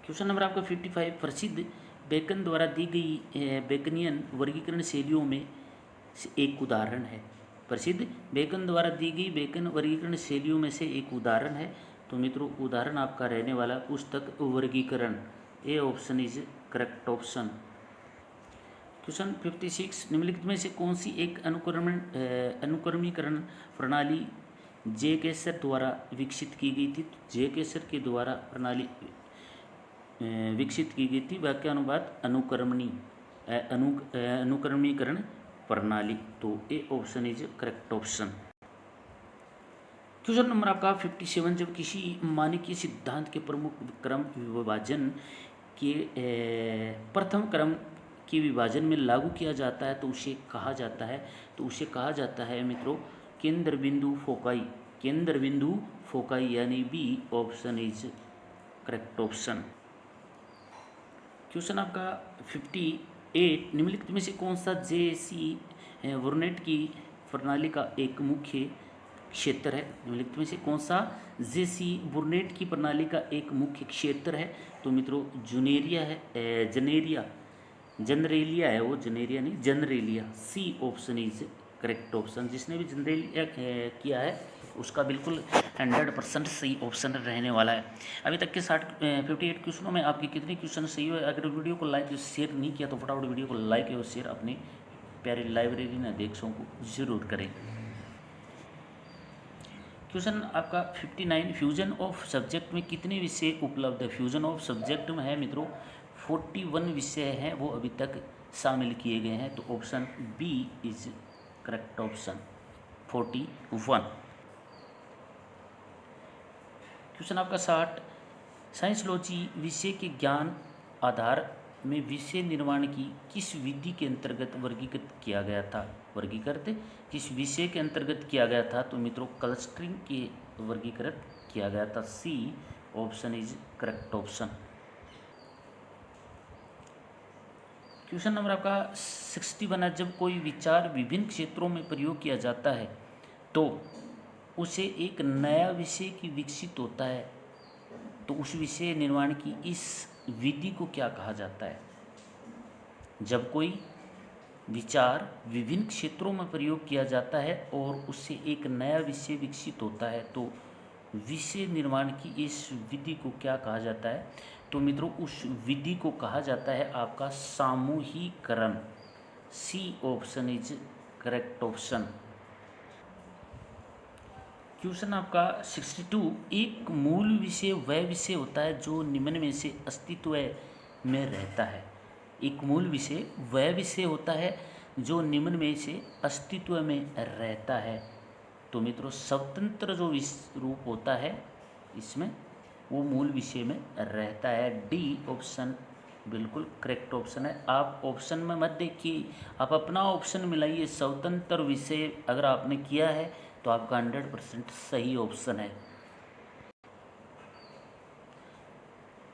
Question number आपका 55, प्रसिद्ध बेकन द्वारा दी गई बेकनियन वर्गीकरण शैलियों में एक उदाहरण है। प्रसिद्ध बेकन द्वारा दी गई बेकन वर्गीकरण शैलियों में से एक उदाहरण है। तो मित्रों उदाहरण आपका रहने वाला पुस्तक वर्गीकरण, ए option is correct option. Question 56, निम्नलिखित में से कौन सी एक अनुक्रमीकरण प्रणाली जे केसर द्वारा विकसित की गई थी? जे केसर के द्वारा प्रणाली विकसित की गई थी वाक्यानुवाद अनुक्रमीकरण प्रणाली। तो A option is correct option. Question number आपका 57, जब किसी मानकीय सिद्धांत के प्रमुख क्रम विभाजन के प्रथम क्रम के विभाजन में लागू किया जाता है तो उसे कहा जाता है? तो उसे कहा जाता है मित्रों केंद्र बिंदु फोकाई, केंद्र बिंदु फोकाई, यानी B option is correct option. Question आपका 58, निम्नलिखित में से कौन सा जेसी वुरनेट की प्रणाली का एक मुख्य क्षेत्र है? निम्नलिखित में से कौन सा जेसी वुरनेट की प्रणाली का एक मुख्य क्षेत्र है? तो मित्रों जुनेरिया है, जनरेलिया है वो, जनेरिया नहीं generalia, C option is correct option. जिसने भी जनरली किया है उसका बिल्कुल 100% सही ऑप्शन रहने वाला है। अभी तक के 58 क्वेश्चनों में आपके कितने क्वेश्चन सही हुए? अगर वीडियो को लाइक शेयर नहीं किया तो फटाफट वीडियो को लाइक और शेयर अपनी प्यारी लाइब्रेरी में देशों को जरूर करें। क्वेश्चन आपका 59, फ्यूजन ऑफ सब्जेक्ट में कितने विषय उपलब्ध है? फ्यूजन ऑफ सब्जेक्ट में है मित्रों 41 विषय हैं वो अभी तक शामिल किए गए हैं, तो option B is correct option 41। Question आपका 60, साइंसलॉजी विषय के ज्ञान आधार में विषय निर्माण की किस विधि के अंतर्गत वर्गीकृत किया गया था? वर्गीकृत किस विषय के अंतर्गत किया गया था? तो मित्रों क्लस्टरिंग के वर्गीकृत किया गया था। C option is correct option. Question number आपका 61 है, जब कोई विचार विभिन्न क्षेत्रों में प्रयोग किया जाता है तो उसे एक नया विषय की विकसित होता है, तो उस विषय निर्माण की इस विधि को क्या कहा जाता है? जब कोई विचार विभिन्न क्षेत्रों में प्रयोग किया जाता है और उससे एक नया विषय विकसित होता है तो विषय निर्माण की इस विधि को क्या कहा जाता है? तो मित्रों उस विधि को कहा जाता है आपका सामूहिकरण। C option is correct option. Question आपका 62, एक मूल विषय वह विषय होता है जो निम्न में से अस्तित्व में रहता है। एक मूल विषय वह विषय होता है जो निम्न में से अस्तित्व में रहता है। तो मित्रों स्वतंत्र जो रूप होता है इसमें वो मूल विषय में रहता है। डी ऑप्शन बिल्कुल करेक्ट ऑप्शन है। आप ऑप्शन में मत देखिए, आप अपना ऑप्शन मिलाइए। स्वतंत्र विषय अगर आपने किया है तो आपका 100% सही ऑप्शन है।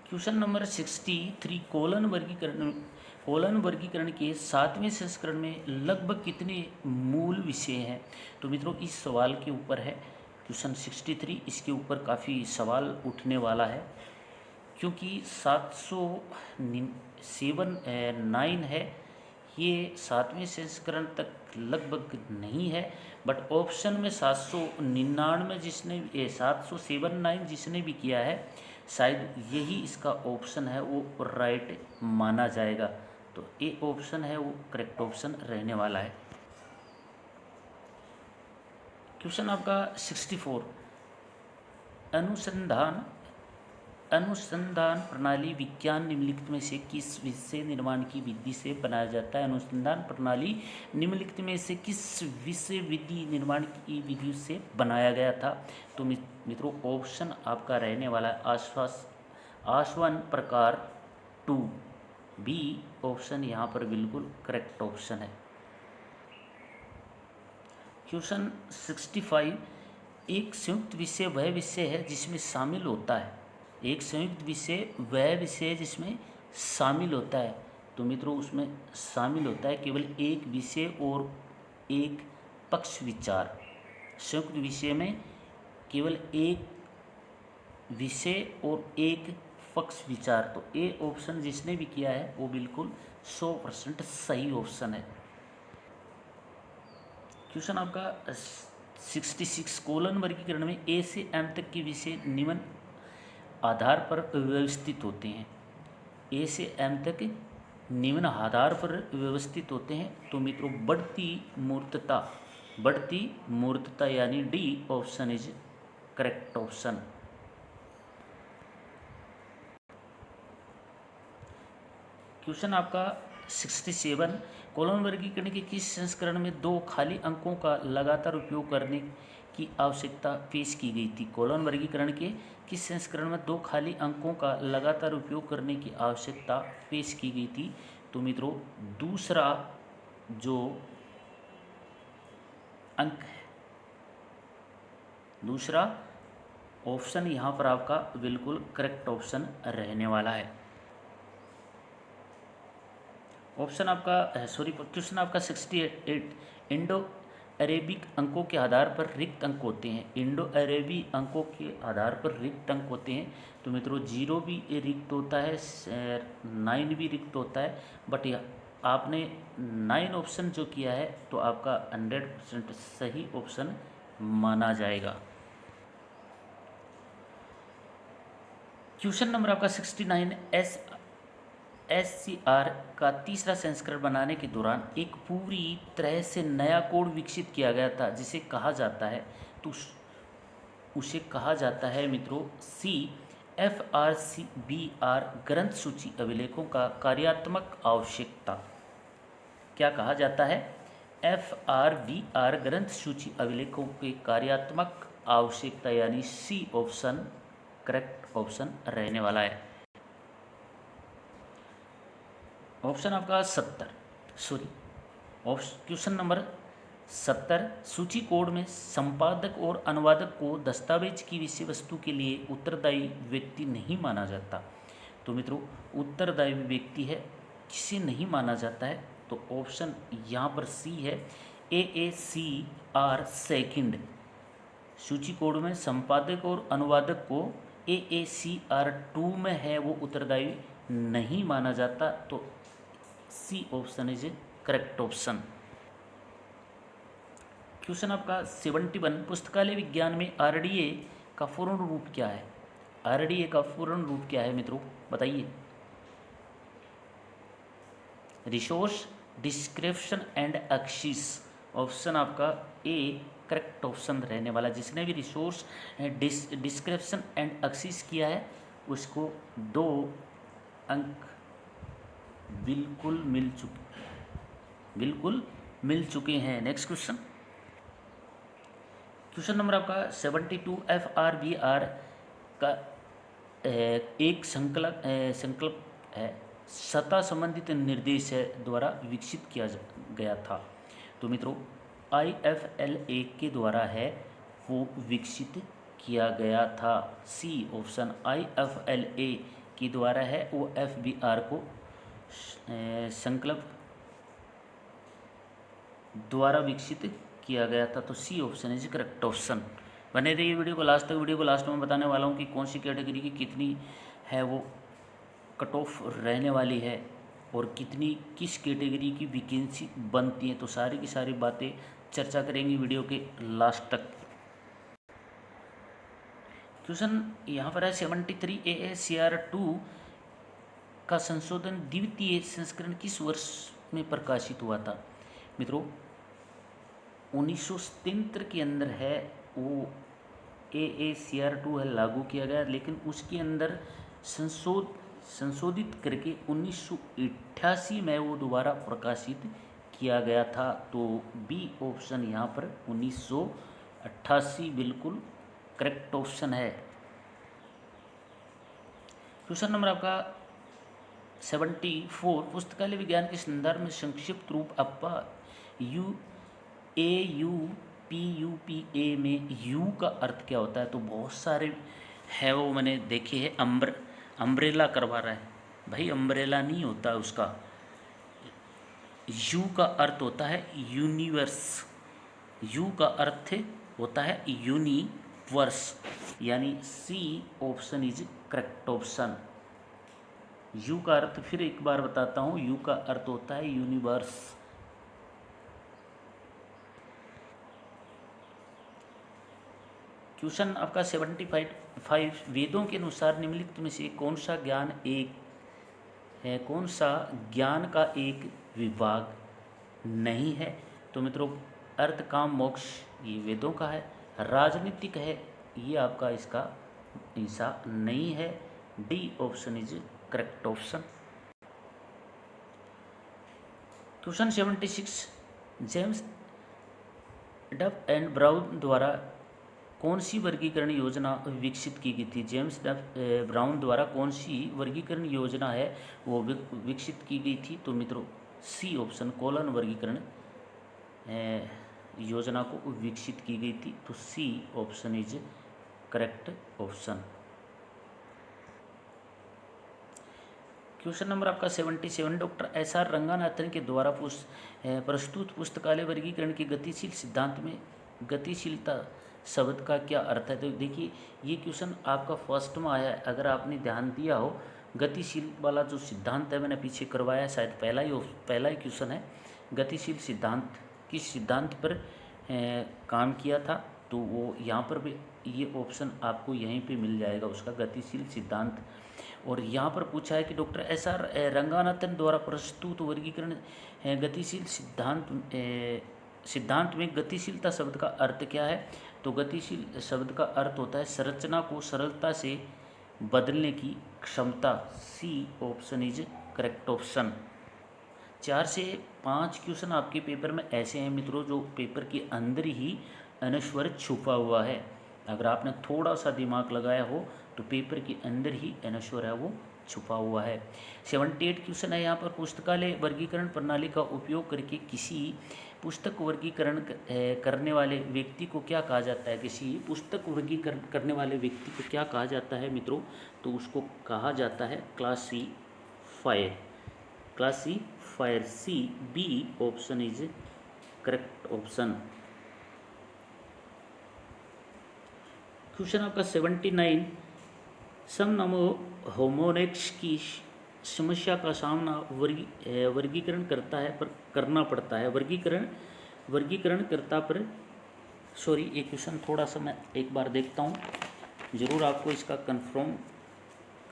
क्वेश्चन नंबर 63, कोलन वर्गीकरण के 7वें संस्करण में लगभग कितने मूल विषय हैं? तो मित्रों इस सवाल के ऊपर है क्वेश्चन 63, इसके ऊपर काफ़ी सवाल उठने वाला है क्योंकि 709 है, ये 7वें संस्करण तक लगभग नहीं है, बट ऑप्शन में 799 जिसने 779 जिसने भी किया है शायद यही इसका ऑप्शन है वो राइट माना जाएगा, तो ए ऑप्शन है वो करेक्ट ऑप्शन रहने वाला है। क्वेश्चन आपका 64, अनुसंधान प्रणाली विज्ञान निम्नलिखित में से किस विषय निर्माण की विधि से बनाया जाता है? अनुसंधान प्रणाली निम्नलिखित में से किस विषय विधि निर्माण की विधि से बनाया गया था? तो मित्रों ऑप्शन आपका रहने वाला है आसवन प्रकार 2। बी ऑप्शन यहाँ पर बिल्कुल करेक्ट ऑप्शन है। क्वेश्चन 65, एक संयुक्त विषय वह विषय है जिसमें शामिल होता है। एक संयुक्त विषय वह विषय जिसमें शामिल होता है, तो मित्रों उसमें शामिल होता है केवल एक विषय और एक पक्ष विचार। संयुक्त विषय में केवल एक विषय और एक पक्ष विचार, तो ए ऑप्शन जिसने भी किया है वो बिल्कुल 100% सही ऑप्शन है। क्वेश्चन आपका 66, कोलन वर्गीकरण में ए से एम तक के विषय निम्न आधार पर व्यवस्थित होते हैं। ए से एम तक निम्न आधार पर व्यवस्थित होते हैं, तो मित्रों बढ़ती मूर्तता यानी D option is correct option. Question आपका 67, कोलन वर्गीकरण के किस संस्करण में 2 खाली अंकों का लगातार उपयोग करने की आवश्यकता पेश की गई थी? कोलन वर्गीकरण के किस संस्करण में 2 खाली अंकों का लगातार उपयोग करने की आवश्यकता पेश की गई थी? तो मित्रों दूसरा जो अंक है, दूसरा ऑप्शन यहाँ पर आपका बिल्कुल करेक्ट ऑप्शन रहने वाला है। ऑप्शन आपका क्वेश्चन आपका 68, इंडो अरेबिक अंकों के आधार पर रिक्त अंक होते हैं। इंडो अरेबी अंकों के आधार पर रिक्त अंक होते हैं, तो मित्रों 0 भी रिक्त होता है, 9 भी रिक्त होता है, बट आपने 9 ऑप्शन जो किया है तो आपका 100% सही ऑप्शन माना जाएगा। क्वेश्चन नंबर आपका 69, SCR का तीसरा संस्करण बनाने के दौरान एक पूरी तरह से नया कोड विकसित किया गया था जिसे कहा जाता है, तो उसे कहा जाता है मित्रों CFR-CBR ग्रंथ सूची अभिलेखों का कार्यात्मक आवश्यकता। क्या कहा जाता है? FRVR ग्रंथ सूची अभिलेखों के कार्यात्मक आवश्यकता, यानी सी ऑप्शन करेक्ट ऑप्शन रहने वाला है। ऑप्शन आपका 70, सॉरी क्वेश्चन नंबर 70, सूची कोड में संपादक और अनुवादक को दस्तावेज की विषय वस्तु के लिए उत्तरदायी व्यक्ति नहीं माना जाता। तो मित्रों उत्तरदायी व्यक्ति है, किसे नहीं माना जाता है? तो ऑप्शन यहाँ पर सी है, AACR सेकंड। सूची कोड में संपादक और अनुवादक को AACR 2 में है वो उत्तरदायी नहीं माना जाता, तो C option is correct option. Question आपका 71, पुस्तकालय विज्ञान में RDA का पूर्ण रूप क्या है? RDA का पूर्ण रूप क्या है मित्रों, बताइए। Resource description and access, option आपका ए करेक्ट ऑप्शन रहने वाला। जिसने भी रिसोर्स डिस्क्रिप्शन एंड एक्सेस किया है उसको 2 अंक बिल्कुल मिल चुके हैं। नेक्स्ट क्वेश्चन, क्वेश्चन नंबर आपका 72, FRVR का एक संकल्प है, सतह संबंधित निर्देश द्वारा विकसित किया गया था। तो मित्रों IFLA के द्वारा है वो विकसित किया गया था। सी ऑप्शन IFLA के द्वारा है वो FBR को संकल्प द्वारा विकसित किया गया था, तो C option is correct option. बने रहिए वीडियो को लास्ट तक। वीडियो को लास्ट में बताने वाला हूँ कि कौन सी कैटेगरी की कितनी है वो कट ऑफ रहने वाली है और कितनी किस कैटेगरी की वैकेंसी बनती है, तो सारी की सारी बातें चर्चा करेंगे वीडियो के लास्ट तक। क्वेश्चन यहाँ पर है 73, AACR 2 का संशोधन द्वितीय संस्करण किस वर्ष में प्रकाशित हुआ था? मित्रों 1973 के अंदर है वो AACR 2 है लागू किया गया, लेकिन उसके अंदर संशोधित करके 1988 में वो दोबारा प्रकाशित किया गया था। तो बी ऑप्शन यहाँ पर 1988 बिल्कुल करेक्ट ऑप्शन है। क्वेश्चन नंबर आपका 74, पुस्तकालय विज्ञान के संदर्भ में संक्षिप्त रूप अप्पा AUPUPA में यू का अर्थ क्या होता है? तो बहुत सारे है वो मैंने देखे हैं। अम्ब्रेला करवा रहा है भाई, अम्ब्रेला नहीं होता उसका। यू का अर्थ होता है यूनिवर्स, यू का अर्थ होता है यूनिवर्स, यानी C option is correct option. U का अर्थ फिर एक बार बताता हूँ, यू का अर्थ होता है यूनिवर्स। क्वेश्चन आपका 75, वेदों के अनुसार निम्नलिखित में से कौन सा ज्ञान का एक विभाग नहीं है? तो मित्रों अर्थ काम मोक्ष ये वेदों का है। राजनीतिक है ये आपका इसका हिस्सा नहीं है। D option is correct option. Question 76, James डफ एंड ब्राउन द्वारा कौन सी वर्गीकरण योजना विकसित की गई थी? जेम्स डफ ब्राउन द्वारा कौन सी वर्गीकरण योजना है वो विकसित की गई थी? तो मित्रों सी ऑप्शन कॉलन वर्गीकरण योजना को विकसित की गई थी, तो C option is correct option. Question number आपका 77, डॉक्टर SR रंगानाथन के द्वारा प्रस्तुत पुस्तकालय वर्गीकरण के गतिशील सिद्धांत में गतिशीलता शब्द का क्या अर्थ है? तो देखिए ये क्वेश्चन आपका फर्स्ट में आया है, अगर आपने ध्यान दिया हो गतिशील वाला जो सिद्धांत है मैंने पीछे करवाया है, शायद पहला ही क्वेश्चन है। गतिशील सिद्धांत किस सिद्धांत पर काम किया था, तो वो यहाँ पर भी ये ऑप्शन आपको यहीं पे मिल जाएगा उसका, गतिशील सिद्धांत। और यहाँ पर पूछा है कि डॉक्टर एस आर रंगानाथन द्वारा प्रस्तुत वर्गीकरण गतिशील सिद्धांत में गतिशीलता शब्द का अर्थ क्या है, तो गतिशील शब्द का अर्थ होता है संरचना को सरलता से बदलने की क्षमता। C option is correct option. 4 से 5 क्वेश्चन आपके पेपर में ऐसे हैं मित्रों जो पेपर के अंदर ही अनश्वर छुपा हुआ है। अगर आपने थोड़ा सा दिमाग लगाया हो तो पेपर के अंदर ही अनश्वर है वो छुपा हुआ है। 78 क्वेश्चन है यहाँ पर, पुस्तकालय वर्गीकरण प्रणाली का उपयोग करके किसी पुस्तक वर्गीकरण करने वाले व्यक्ति को क्या कहा जाता है, किसी पुस्तक वर्गीकरण करने वाले व्यक्ति को क्या कहा जाता है मित्रों, तो उसको कहा जाता है classifier. Classifier C B option is correct option. Question आपका 79, समनामों होमोनिक्स की समस्या का सामना वर्गीकरण करना पड़ता है। वर्गीकरण करता पर सॉरी, ये क्वेश्चन थोड़ा सा मैं एक बार देखता हूँ, ज़रूर आपको इसका कंफर्म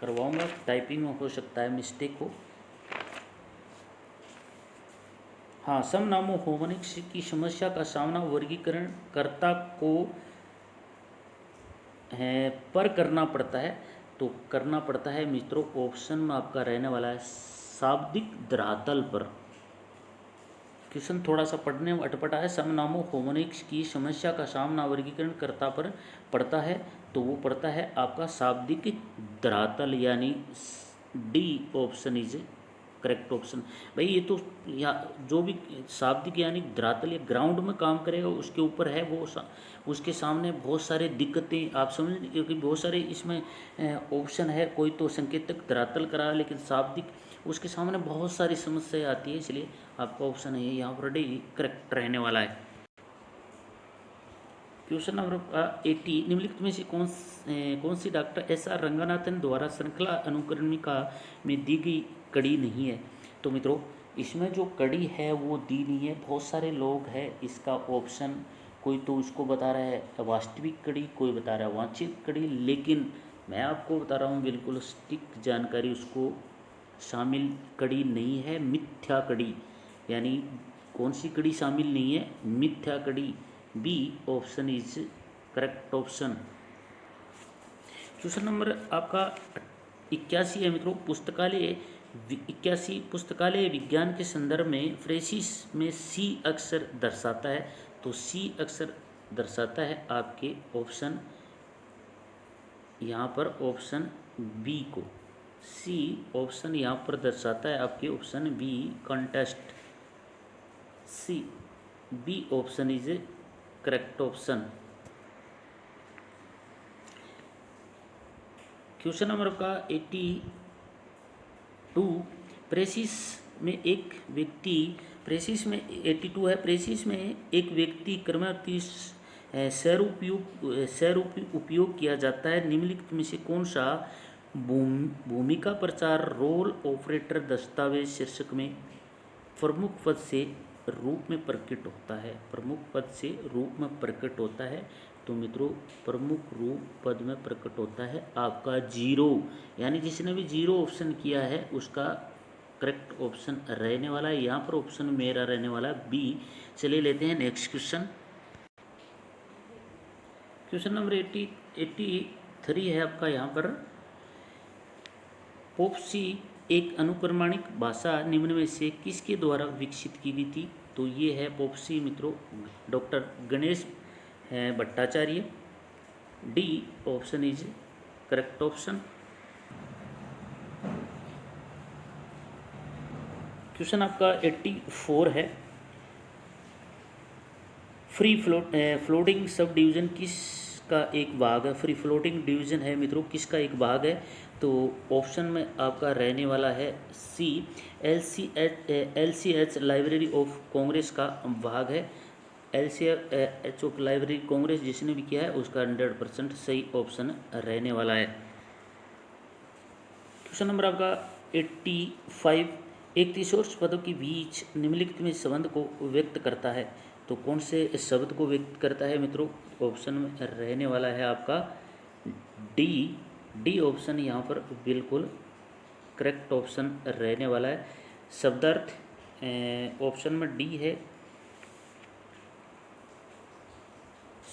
करवाऊंगा, टाइपिंग में हो सकता है मिस्टेक हो। हाँ, समनामों होमोनिक्स की समस्या का सामना वर्गीकरणकर्ता को पर करना पड़ता है, तो करना पड़ता है मित्रों, ऑप्शन में आपका रहने वाला है शाब्दिक धरातल पर। क्वेश्चन थोड़ा सा पढ़ने में अटपटा है। समनामों होमोनिक्स की समस्या का सामना वर्गीकरणकर्ता पर पड़ता है, तो वो पड़ता है आपका शाब्दिक धरातल, यानी D option is correct option. भाई ये तो या जो भी शाब्दिक यानी धरातल या ग्राउंड में काम करेगा उसके ऊपर है वो उसके सामने बहुत सारे दिक्कतें आप समझ, क्योंकि बहुत सारे इसमें ऑप्शन है, कोई तो संकेतक धरातल करा लेकिन शाब्दिक उसके सामने बहुत सारी समस्याएं आती है, इसलिए आपका ऑप्शन है यहाँ पर डी करेक्ट रहने वाला है। क्वेश्चन नंबर 80, निम्नलिखित में से कौन सी डॉक्टर एस आर रंगानाथन द्वारा श्रृंखला अनुक्रमिका में दी गई कड़ी नहीं है, तो मित्रों इसमें जो कड़ी है वो दी नहीं है। बहुत सारे लोग हैं इसका ऑप्शन, कोई तो उसको बता रहा है वास्तविक कड़ी, कोई बता रहा है वांछित कड़ी, लेकिन मैं आपको बता रहा हूँ बिल्कुल सटीक जानकारी, उसको शामिल कड़ी नहीं है, मिथ्या कड़ी। यानी कौन सी कड़ी शामिल नहीं है, मिथ्या कड़ी। B option is correct option. Question number आपका 81 है मित्रों, पुस्तकालय विज्ञान के संदर्भ में फ्रेसिस में सी अक्षर दर्शाता है, तो सी अक्षर दर्शाता है आपके ऑप्शन यहाँ पर ऑप्शन बी को, सी ऑप्शन यहाँ पर दर्शाता है आपके option B contest. C B option is correct option. Question number का 82, प्रेसिस में एक व्यक्ति, प्रेसिस में 82 है, प्रेसिस में एक व्यक्ति क्रमवती स्वरूप उपयोग किया जाता है, निम्नलिखित में से कौन सा भूमिका प्रचार रोल ऑपरेटर दस्तावेज शीर्षक में प्रमुख पद से रूप में प्रकट होता है, प्रमुख पद से रूप में प्रकट होता है, तो मित्रों प्रमुख रूप पद में प्रकट होता है आपका जीरो, यानी जिसने भी जीरो ऑप्शन किया है उसका करेक्ट ऑप्शन रहने वाला है। यहाँ पर ऑप्शन मेरा रहने वाला है बी। चलिए लेते हैं नेक्स्ट क्वेश्चन। क्वेश्चन नंबर 83 है आपका यहाँ पर, पोप्सी एक अनुक्रमणिक भाषा निम्न में से किसके द्वारा विकसित की गई थी, तो ये है पोप्सी मित्रों doctor Ganesh Bhattacharya. D option is correct option. Question आपका 84 है, फ्री फ्लोटिंग सब डिवीजन किसका एक भाग है, फ्री फ्लोटिंग डिवीजन है मित्रों किसका एक भाग है, तो ऑप्शन में आपका रहने वाला है सी LCH लाइब्रेरी ऑफ कांग्रेस का भाग है। LCH ऑफ लाइब्रेरी कांग्रेस जिसने भी किया है उसका 100% सही ऑप्शन रहने वाला है। क्वेश्चन नंबर आपका 85, एक तीसोर्स पदों के बीच निम्नलिखित में संबंध को व्यक्त करता है, तो कौन से शब्द को व्यक्त करता है मित्रों? ऑप्शन में रहने वाला है आपका डी ऑप्शन यहाँ पर बिल्कुल करेक्ट ऑप्शन रहने वाला है। शब्दार्थ ऑप्शन में डी है।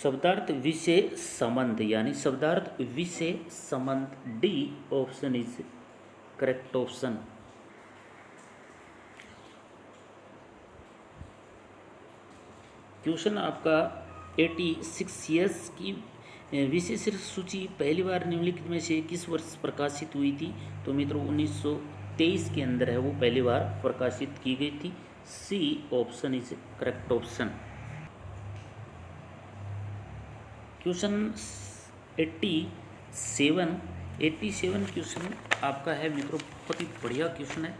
शब्दार्थ विषय संबंध यानी शब्दार्थ विषय संबंध, D option is correct option. Question आपका 86 ईयर्स की विशेष सूची पहली बार निम्नलिखित में से किस वर्ष प्रकाशित हुई थी? तो मित्रों 1923 के अंदर है वो पहली बार प्रकाशित की गई थी। C option is correct option. Question 87 question आपका है मित्रों, बहुत ही बढ़िया क्वेश्चन है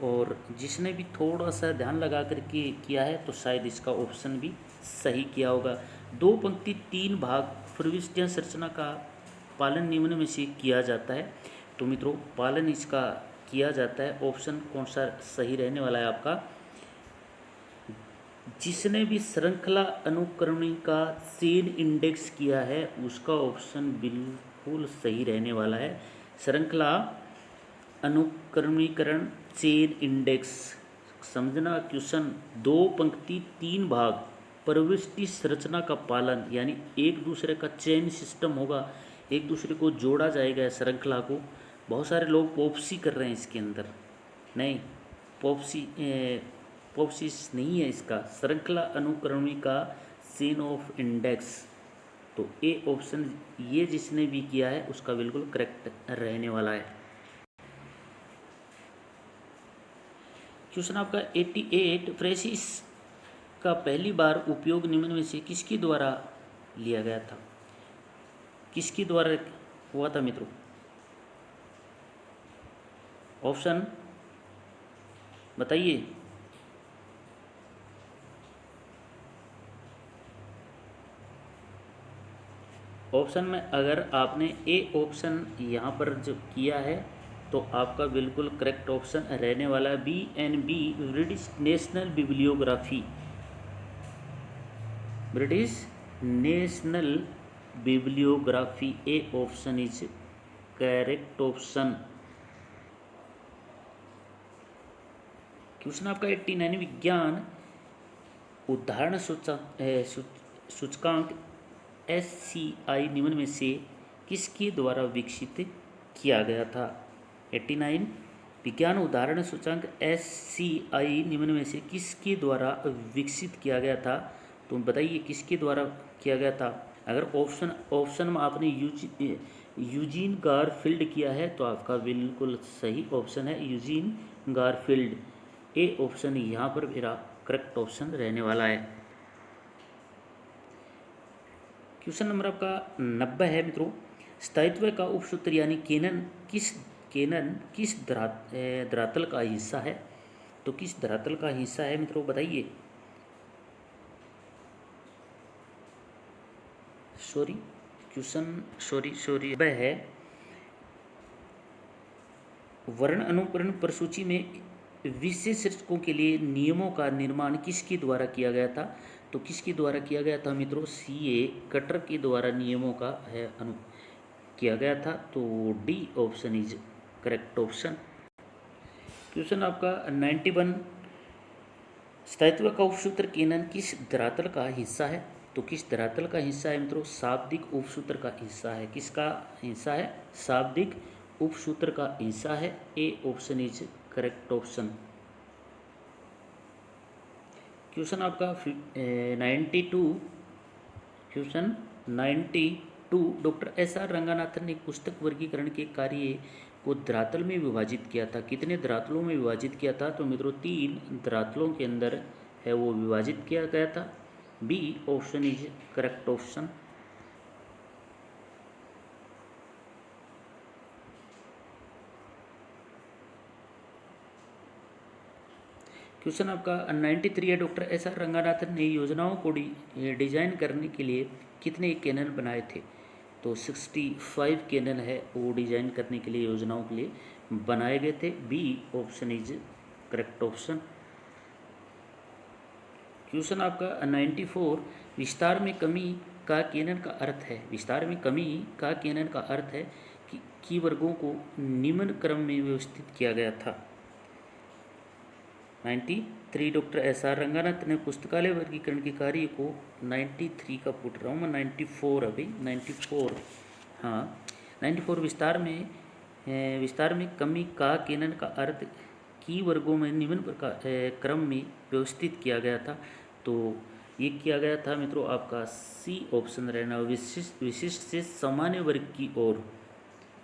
और जिसने भी थोड़ा सा ध्यान लगा करके किया है तो शायद इसका ऑप्शन भी सही किया होगा। 2 पंक्ति 3 भाग प्रविष्टियां संरचना का पालन निम्न में से किया जाता है, तो मित्रों पालन इसका किया जाता है। ऑप्शन कौन सा सही रहने वाला है आपका? जिसने भी श्रृंखला अनुक्रमणी का चेन इंडेक्स किया है उसका ऑप्शन बिल्कुल सही रहने वाला है। श्रृंखला अनुक्रमीकरण चेन इंडेक्स समझना क्वेश्चन 2 पंक्ति 3 भाग प्रविष्टि संरचना का पालन यानी एक दूसरे का चेन सिस्टम होगा, एक दूसरे को जोड़ा जाएगा श्रृंखला को। बहुत सारे लोग पॉप्सी कर रहे हैं इसके अंदर, नहीं पॉप्सिस नहीं है इसका, श्रृंखला अनुक्रमणी का चेन ऑफ इंडेक्स। तो ए ऑप्शन ये जिसने भी किया है उसका बिल्कुल करेक्ट रहने वाला है। क्वेश्चन आपका 88 फ्रेसिस का पहली बार उपयोग निम्न में से किसके द्वारा लिया गया था? किसके द्वारा हुआ था मित्रों? ऑप्शन बताइए। ऑप्शन में अगर आपने ए ऑप्शन यहाँ पर जो किया है तो आपका बिल्कुल करेक्ट ऑप्शन रहने वाला है BNB, British national bibliography. British national bibliography, A option is correct option. Question आपका 89 विज्ञान उदाहरण सूचकांक SCI निम्न में से किसके द्वारा विकसित किया गया था? 89 विज्ञान उदाहरण सूचकांक SCI निम्न में से किसके द्वारा विकसित किया गया था? तो बताइए किसके द्वारा किया गया था? अगर ऑप्शन में आपने यूजीन गारफील्ड किया है तो आपका बिल्कुल सही ऑप्शन है यूजीन गारफील्ड। ए ऑप्शन यहाँ पर मेरा करेक्ट ऑप्शन रहने वाला है। क्वेश्चन नंबर आपका 90 है मित्रों, स्थायित्व का उपसूत्र यानी केनन किस धरातल का हिस्सा है? तो किस धरातल का हिस्सा है मित्रों बताइए। सॉरी वह है वर्ण अनुकरण प्रसूची में विशेषकों के लिए नियमों का निर्माण किसके द्वारा किया गया था? तो किसके द्वारा किया गया था मित्रों? CA कटर के द्वारा नियमों का किया गया था। तो D option is correct option. Question आपका 91 स्थायित्व का उपसूत्र केनन किस धरातल का हिस्सा है? तो किस धरातल का हिस्सा है मित्रों? शाब्दिक उपसूत्र का हिस्सा है। किसका हिस्सा है? शाब्दिक उपसूत्र का हिस्सा है। ए option is correct option. Question आपका 92 क्वेश्चन 92 डॉक्टर SR रंगानाथन ने पुस्तक वर्गीकरण के कार्य को धरातल में विभाजित किया था। कितने धरातलों में विभाजित किया था? तो मित्रों 3 धरातलों के अंदर है वो विभाजित किया गया था। B option is correct option. Question आपका 93 है, डॉक्टर SR रंगानाथन ने योजनाओं को डिजाइन करने के लिए कितने कैनल बनाए थे? तो 65 कैनन है वो डिजाइन करने के लिए, योजनाओं के लिए बनाए गए थे। B option is correct option. Question आपका 94, विस्तार में कमी का कैनन का अर्थ है, विस्तार में कमी का कैनन का अर्थ है कि की वर्गों को निम्न क्रम में व्यवस्थित किया गया था। 93, डॉक्टर एस आर रंगानाथ ने पुस्तकालय वर्गीकरण के कार्य को 93 का पूछ रहा हूँ मैं, 94 अभी 94, हाँ 94, विस्तार में कमी का कैनन का अर्थ की वर्गों में निम्न प्रकार क्रम में व्यवस्थित किया गया था। तो ये किया गया था मित्रों आपका सी ऑप्शन रहना, विशिष्ट से सामान्य वर्ग की ओर,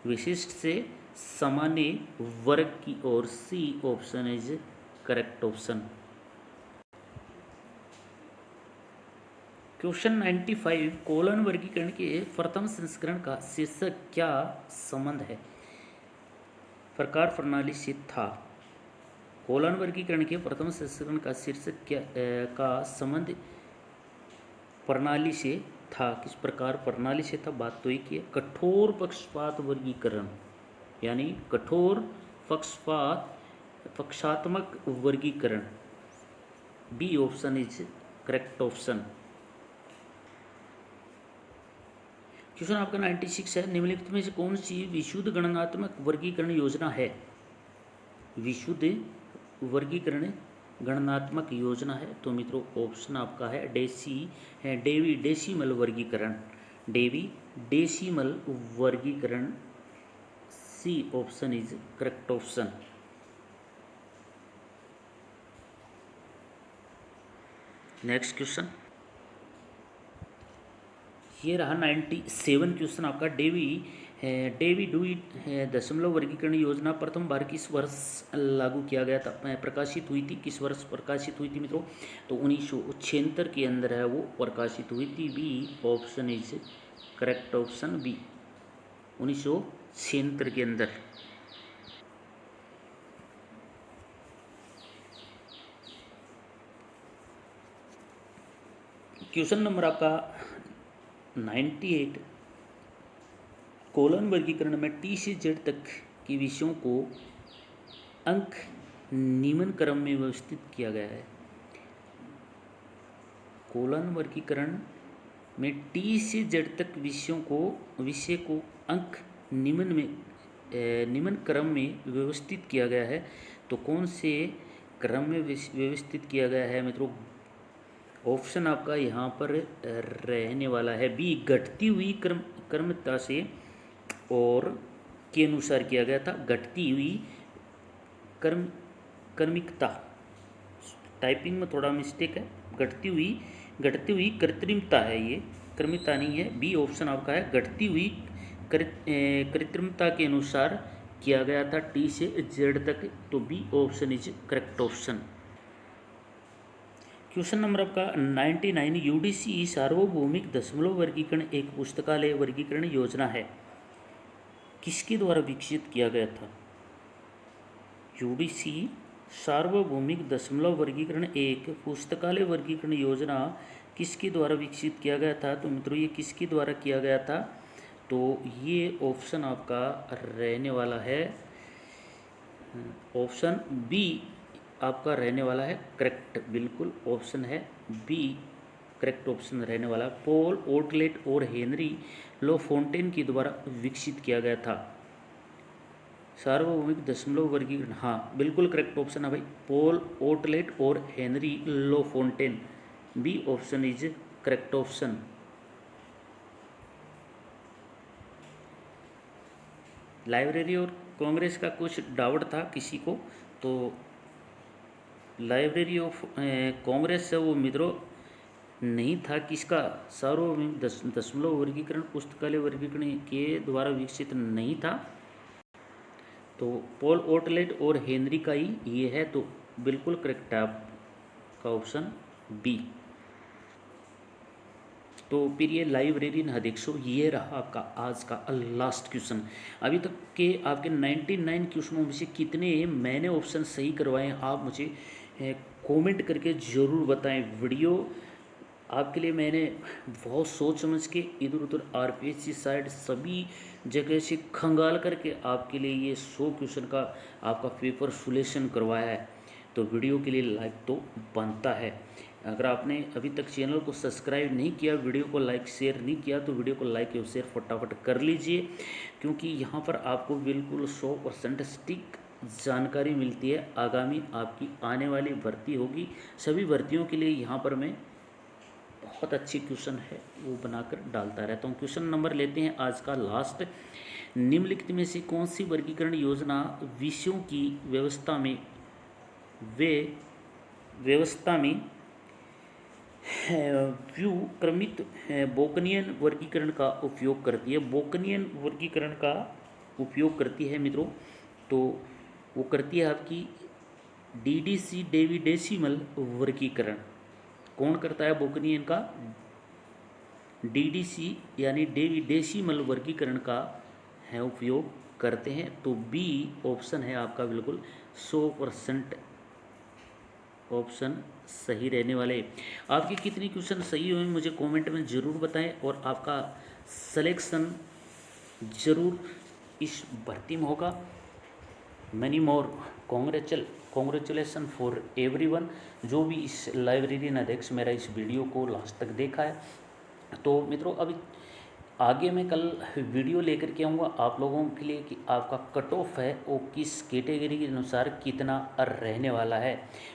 विशिष्ट से सामान्य वर्ग की ओर। C option is correct option. Question 95, colon वर्गीकरण के प्रथम संस्करण का शीर्षक क्या संबंध है, प्रकार प्रणाली से था। कोलन वर्गीकरण के प्रथम संस्करण का शीर्षक क्या का संबंध प्रणाली से था, किस प्रकार प्रणाली से था, बात तो एक ही है। कठोर पक्षपात वर्गीकरण यानी कठोर पक्षात्मक वर्गीकरण। B option is correct option. Question आपका 96 है, निम्नलिखित में से कौन सी विशुद्ध गणनात्मक वर्गीकरण योजना है, विशुद्ध वर्गीकरण गणनात्मक योजना है। तो मित्रों ऑप्शन आपका है डेवी डेसिमल वर्गीकरण, डेवी डेसिमल वर्गीकरण। C option is correct option. Next question ये रहा 97 क्वेश्चन आपका, डेवी डुई दशमलव वर्गीकरण योजना प्रथम बार किस वर्ष लागू किया गया था, प्रकाशित हुई थी, किस वर्ष प्रकाशित हुई थी मित्रों, तो 1976 के अंदर है वो प्रकाशित हुई थी। B option is correct option. B 1976 के अंदर। क्वेश्चन नंबर आपका 98, कोलन वर्गीकरण में टी से जेड तक के विषयों को अंक निम्न क्रम में व्यवस्थित किया गया है। कोलन वर्गीकरण में टी से जेड तक विषय को अंक निम्न क्रम में व्यवस्थित किया गया है। तो कौन से क्रम में व्यवस्थित किया गया है मित्रों, ऑप्शन आपका यहाँ पर रहने वाला है बी, घटती हुई क्रमता से और के अनुसार किया गया था। घटती हुई क्रमिकता, टाइपिंग में थोड़ा मिस्टेक है, घटती हुई कृत्रिमता है, ये क्रमिकता नहीं है। बी ऑप्शन आपका है, घटती हुई कृत्रिमता के अनुसार किया गया था टी से जेड तक। तो B option is correct option. Question number आपका 99, यूडीसी सार्वभौमिक दशमलव वर्गीकरण एक पुस्तकालय वर्गीकरण योजना है, किसके द्वारा विकसित किया गया था। यूडीसी सार्वभौमिक दशमलव वर्गीकरण एक पुस्तकालय वर्गीकरण योजना किसके द्वारा विकसित किया गया था। तो मित्रों ये किसके द्वारा किया गया था, तो ये ऑप्शन आपका रहने वाला है, ऑप्शन बी आपका रहने वाला है करेक्ट, बिल्कुल ऑप्शन है बी करेक्ट ऑप्शन रहने वाला। पॉल ओटलेट और हेनरी लोफोंटेन के द्वारा विकसित किया गया था सार्वभौमिक दशमलव वर्गीकरण। हाँ बिल्कुल करेक्ट ऑप्शन है भाई, पॉल ओटलेट और Henri Lafontaine. B option is correct option. Library और कांग्रेस का कुछ डाउट था किसी को, तो लाइब्रेरी ऑफ कांग्रेस से वो मित्रों नहीं था, किसका सार्वभौमिक दशमलव वर्गीकरण पुस्तकालय वर्गीकरण के द्वारा विकसित नहीं था, तो पॉल ओटलेट और हेनरी का ही ये है। तो बिल्कुल करेक्ट है आपका ऑप्शन बी। तो फिर ये लाइब्रेरियन देखो, ये रहा आपका आज का लास्ट क्वेश्चन। अभी तक के आपके 99 क्वेश्चनों में से कितने मैंने ऑप्शन सही करवाए हैं आप मुझे कमेंट करके ज़रूर बताएं। वीडियो आपके लिए मैंने बहुत सोच समझ के इधर उधर आरपीएससी साइड सभी जगह से खंगाल करके आपके लिए ये 100 क्वेश्चन का आपका पेपर सोल्यूशन करवाया है। तो वीडियो के लिए लाइक तो बनता है। अगर आपने अभी तक चैनल को सब्सक्राइब नहीं किया, वीडियो को लाइक शेयर नहीं किया, तो वीडियो को लाइक और शेयर फटाफट कर लीजिए, क्योंकि यहाँ पर आपको बिल्कुल 100% सटीक जानकारी मिलती है। आगामी आपकी आने वाली भर्ती होगी, सभी भर्तियों के लिए यहाँ पर मैं बहुत अच्छी क्वेश्चन है वो बनाकर डालता रहता हूँ। क्वेश्चन नंबर लेते हैं आज का लास्ट। निम्नलिखित में से कौन सी वर्गीकरण योजना विषयों की व्यवस्था में व्युक्रमित बोकनियन वर्गीकरण का उपयोग करती है? बोकनियन वर्गीकरण का उपयोग करती है मित्रों, तो वो करती है आपकी डीडीसी डेवी डेसिमल वर्गीकरण। कौन करता है बोकनियन का? डीडीसी यानी डेवी डेसिमल वर्गीकरण का है उपयोग करते हैं। तो बी ऑप्शन है आपका बिल्कुल 100% ऑप्शन सही रहने वाले। आपके कितने क्वेश्चन सही हुए मुझे कमेंट में ज़रूर बताएं, और आपका सिलेक्शन ज़रूर इस भर्ती में होगा। Many more congratulation for everyone जो भी इस लाइब्रेरियन अध्यक्ष मेरा इस वीडियो को लास्ट तक देखा है। तो मित्रों, अभी आगे मैं कल वीडियो लेकर के आऊँगा आप लोगों के लिए कि आपका कट ऑफ है वो किस कैटेगरी के अनुसार कितना रहने वाला है।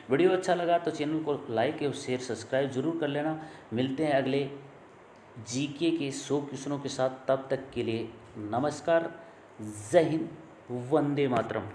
वीडियो अच्छा लगा तो चैनल को लाइक और शेयर सब्सक्राइब जरूर कर लेना। मिलते हैं अगले जीके के 100 क्वेश्चनों के साथ। तब तक के लिए नमस्कार, जय हिंद, वंदे मातरम।